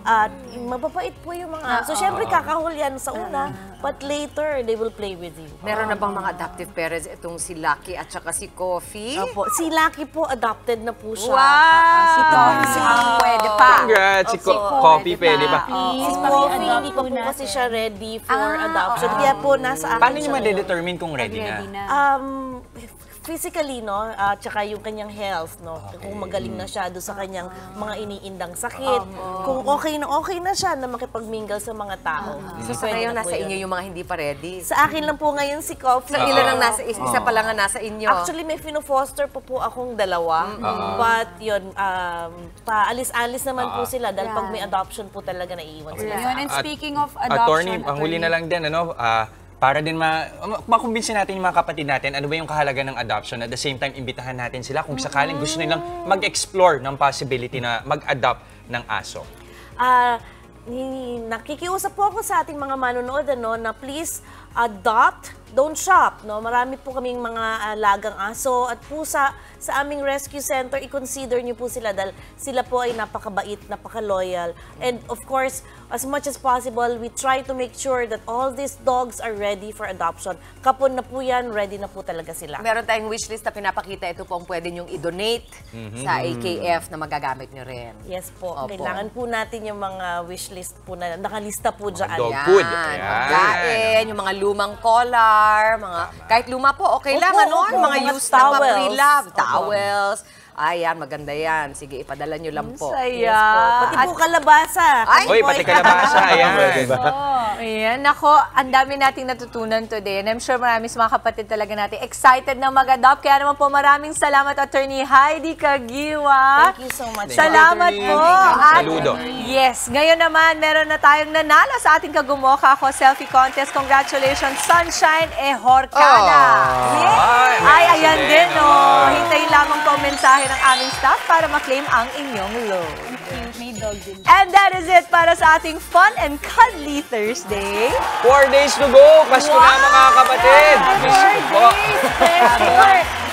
[SPEAKER 10] At mababait po yung mga... So, syempre, kakahol yan sa una, but later, they will play with you.
[SPEAKER 8] Meron na bang mga adoptive parents itong si Lucky at saka si Coffee?
[SPEAKER 10] Opo. Si Lucky po, adopted na po siya.
[SPEAKER 8] Wow!
[SPEAKER 10] Si Coffee,
[SPEAKER 2] pwede pa.
[SPEAKER 1] Congrats! Si Coffee, pwede ba?
[SPEAKER 10] Si Coffee, hindi pa po kasi siya ready for adoption. Kaya po, nasa akin
[SPEAKER 1] Paano niyo ma-determine kung ready na?
[SPEAKER 10] Physically, no, tsaka yung kanyang health, no, kung magaling na siya doon sa kanyang mga iniindang sakit, kung okay na siya na makipag-mingle sa mga tao.
[SPEAKER 8] So sa ngayon, nasa inyo yung mga hindi pa ready?
[SPEAKER 10] Sa akin lang po ngayon si Coffee.
[SPEAKER 8] So ilan ang nasa, isa pa lang ang nasa inyo?
[SPEAKER 10] Actually, may fino-foster po akong dalawa, but yun, paalis-alis naman po sila dahil pag may adoption po talaga naiiwan sila.
[SPEAKER 2] And speaking of adoption,
[SPEAKER 1] Attorney, ang huli na lang din, para din makumbinsin natin yung mga kapatid natin, ano ba yung kahalaga ng adoption. At the same time, imbitahan natin sila kung sakaling gusto nilang mag-explore ng possibility na mag-adopt ng aso.
[SPEAKER 10] Nakikiusap po ako sa ating mga manonood na please adopt, don't shop. No? Marami po kaming mga alagang aso at pusa sa aming rescue center. I-consider niyo po sila dahil sila po ay napakabait, napaka-loyal. And of course, as much as possible, we try to make sure that all these dogs are ready for adoption. Kapon na po yan, ready na po talaga sila.
[SPEAKER 8] Meron tayong wishlist na pinapakita. Ito po ang pwede niyong i-donate sa AKF na magagamit niyo rin.
[SPEAKER 10] Yes po. Kailangan po natin yung mga wishlist po na nakalista po dyan.
[SPEAKER 1] Dog food.
[SPEAKER 8] Pagkain, yung mga lumang collar, kahit luma po, okay lang, mga used na pre-love, towels. Ayan, maganda yan. Sige, ipadala nyo lang po.
[SPEAKER 2] Saya.
[SPEAKER 10] Pati po kalabasa.
[SPEAKER 1] Uy, pati kalabasa. Ayan.
[SPEAKER 2] Ayan. Nako, ang dami nating natutunan today. And I'm sure marami sa mga kapatid talaga natin excited na mag-adopt. Kaya naman po maraming salamat, Attorney Heidi Caguiwa.
[SPEAKER 10] Thank you so much.
[SPEAKER 2] Salamat po.
[SPEAKER 1] Saludo.
[SPEAKER 2] Yes. Ngayon naman, meron na tayong nanalo sa ating Kagumoka Ako Selfie Contest. Congratulations, Sunshine Ehorcada. Ay, ayan din, no. Hintayin lamang po mensahe ng aming staff para maklaim ang inyong load. And that is it para sa ating fun and cuddly Thursday.
[SPEAKER 1] 4 days to go! Pasko na mga kapatid!
[SPEAKER 6] 4 days!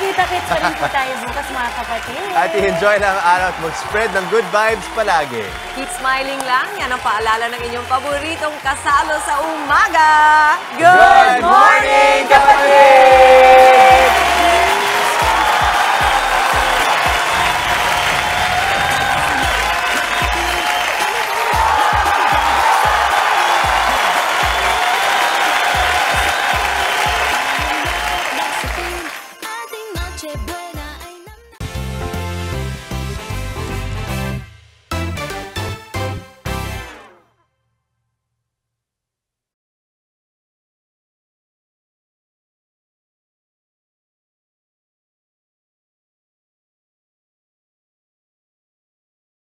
[SPEAKER 6] Kita-kits pa rin po tayo bukas mga kapatid.
[SPEAKER 3] At i-enjoy na ang araw at mag-spread ng good vibes palagi.
[SPEAKER 8] Keep smiling lang. Yan ang paalala ng inyong paboritong kasalo sa umaga.
[SPEAKER 1] Go!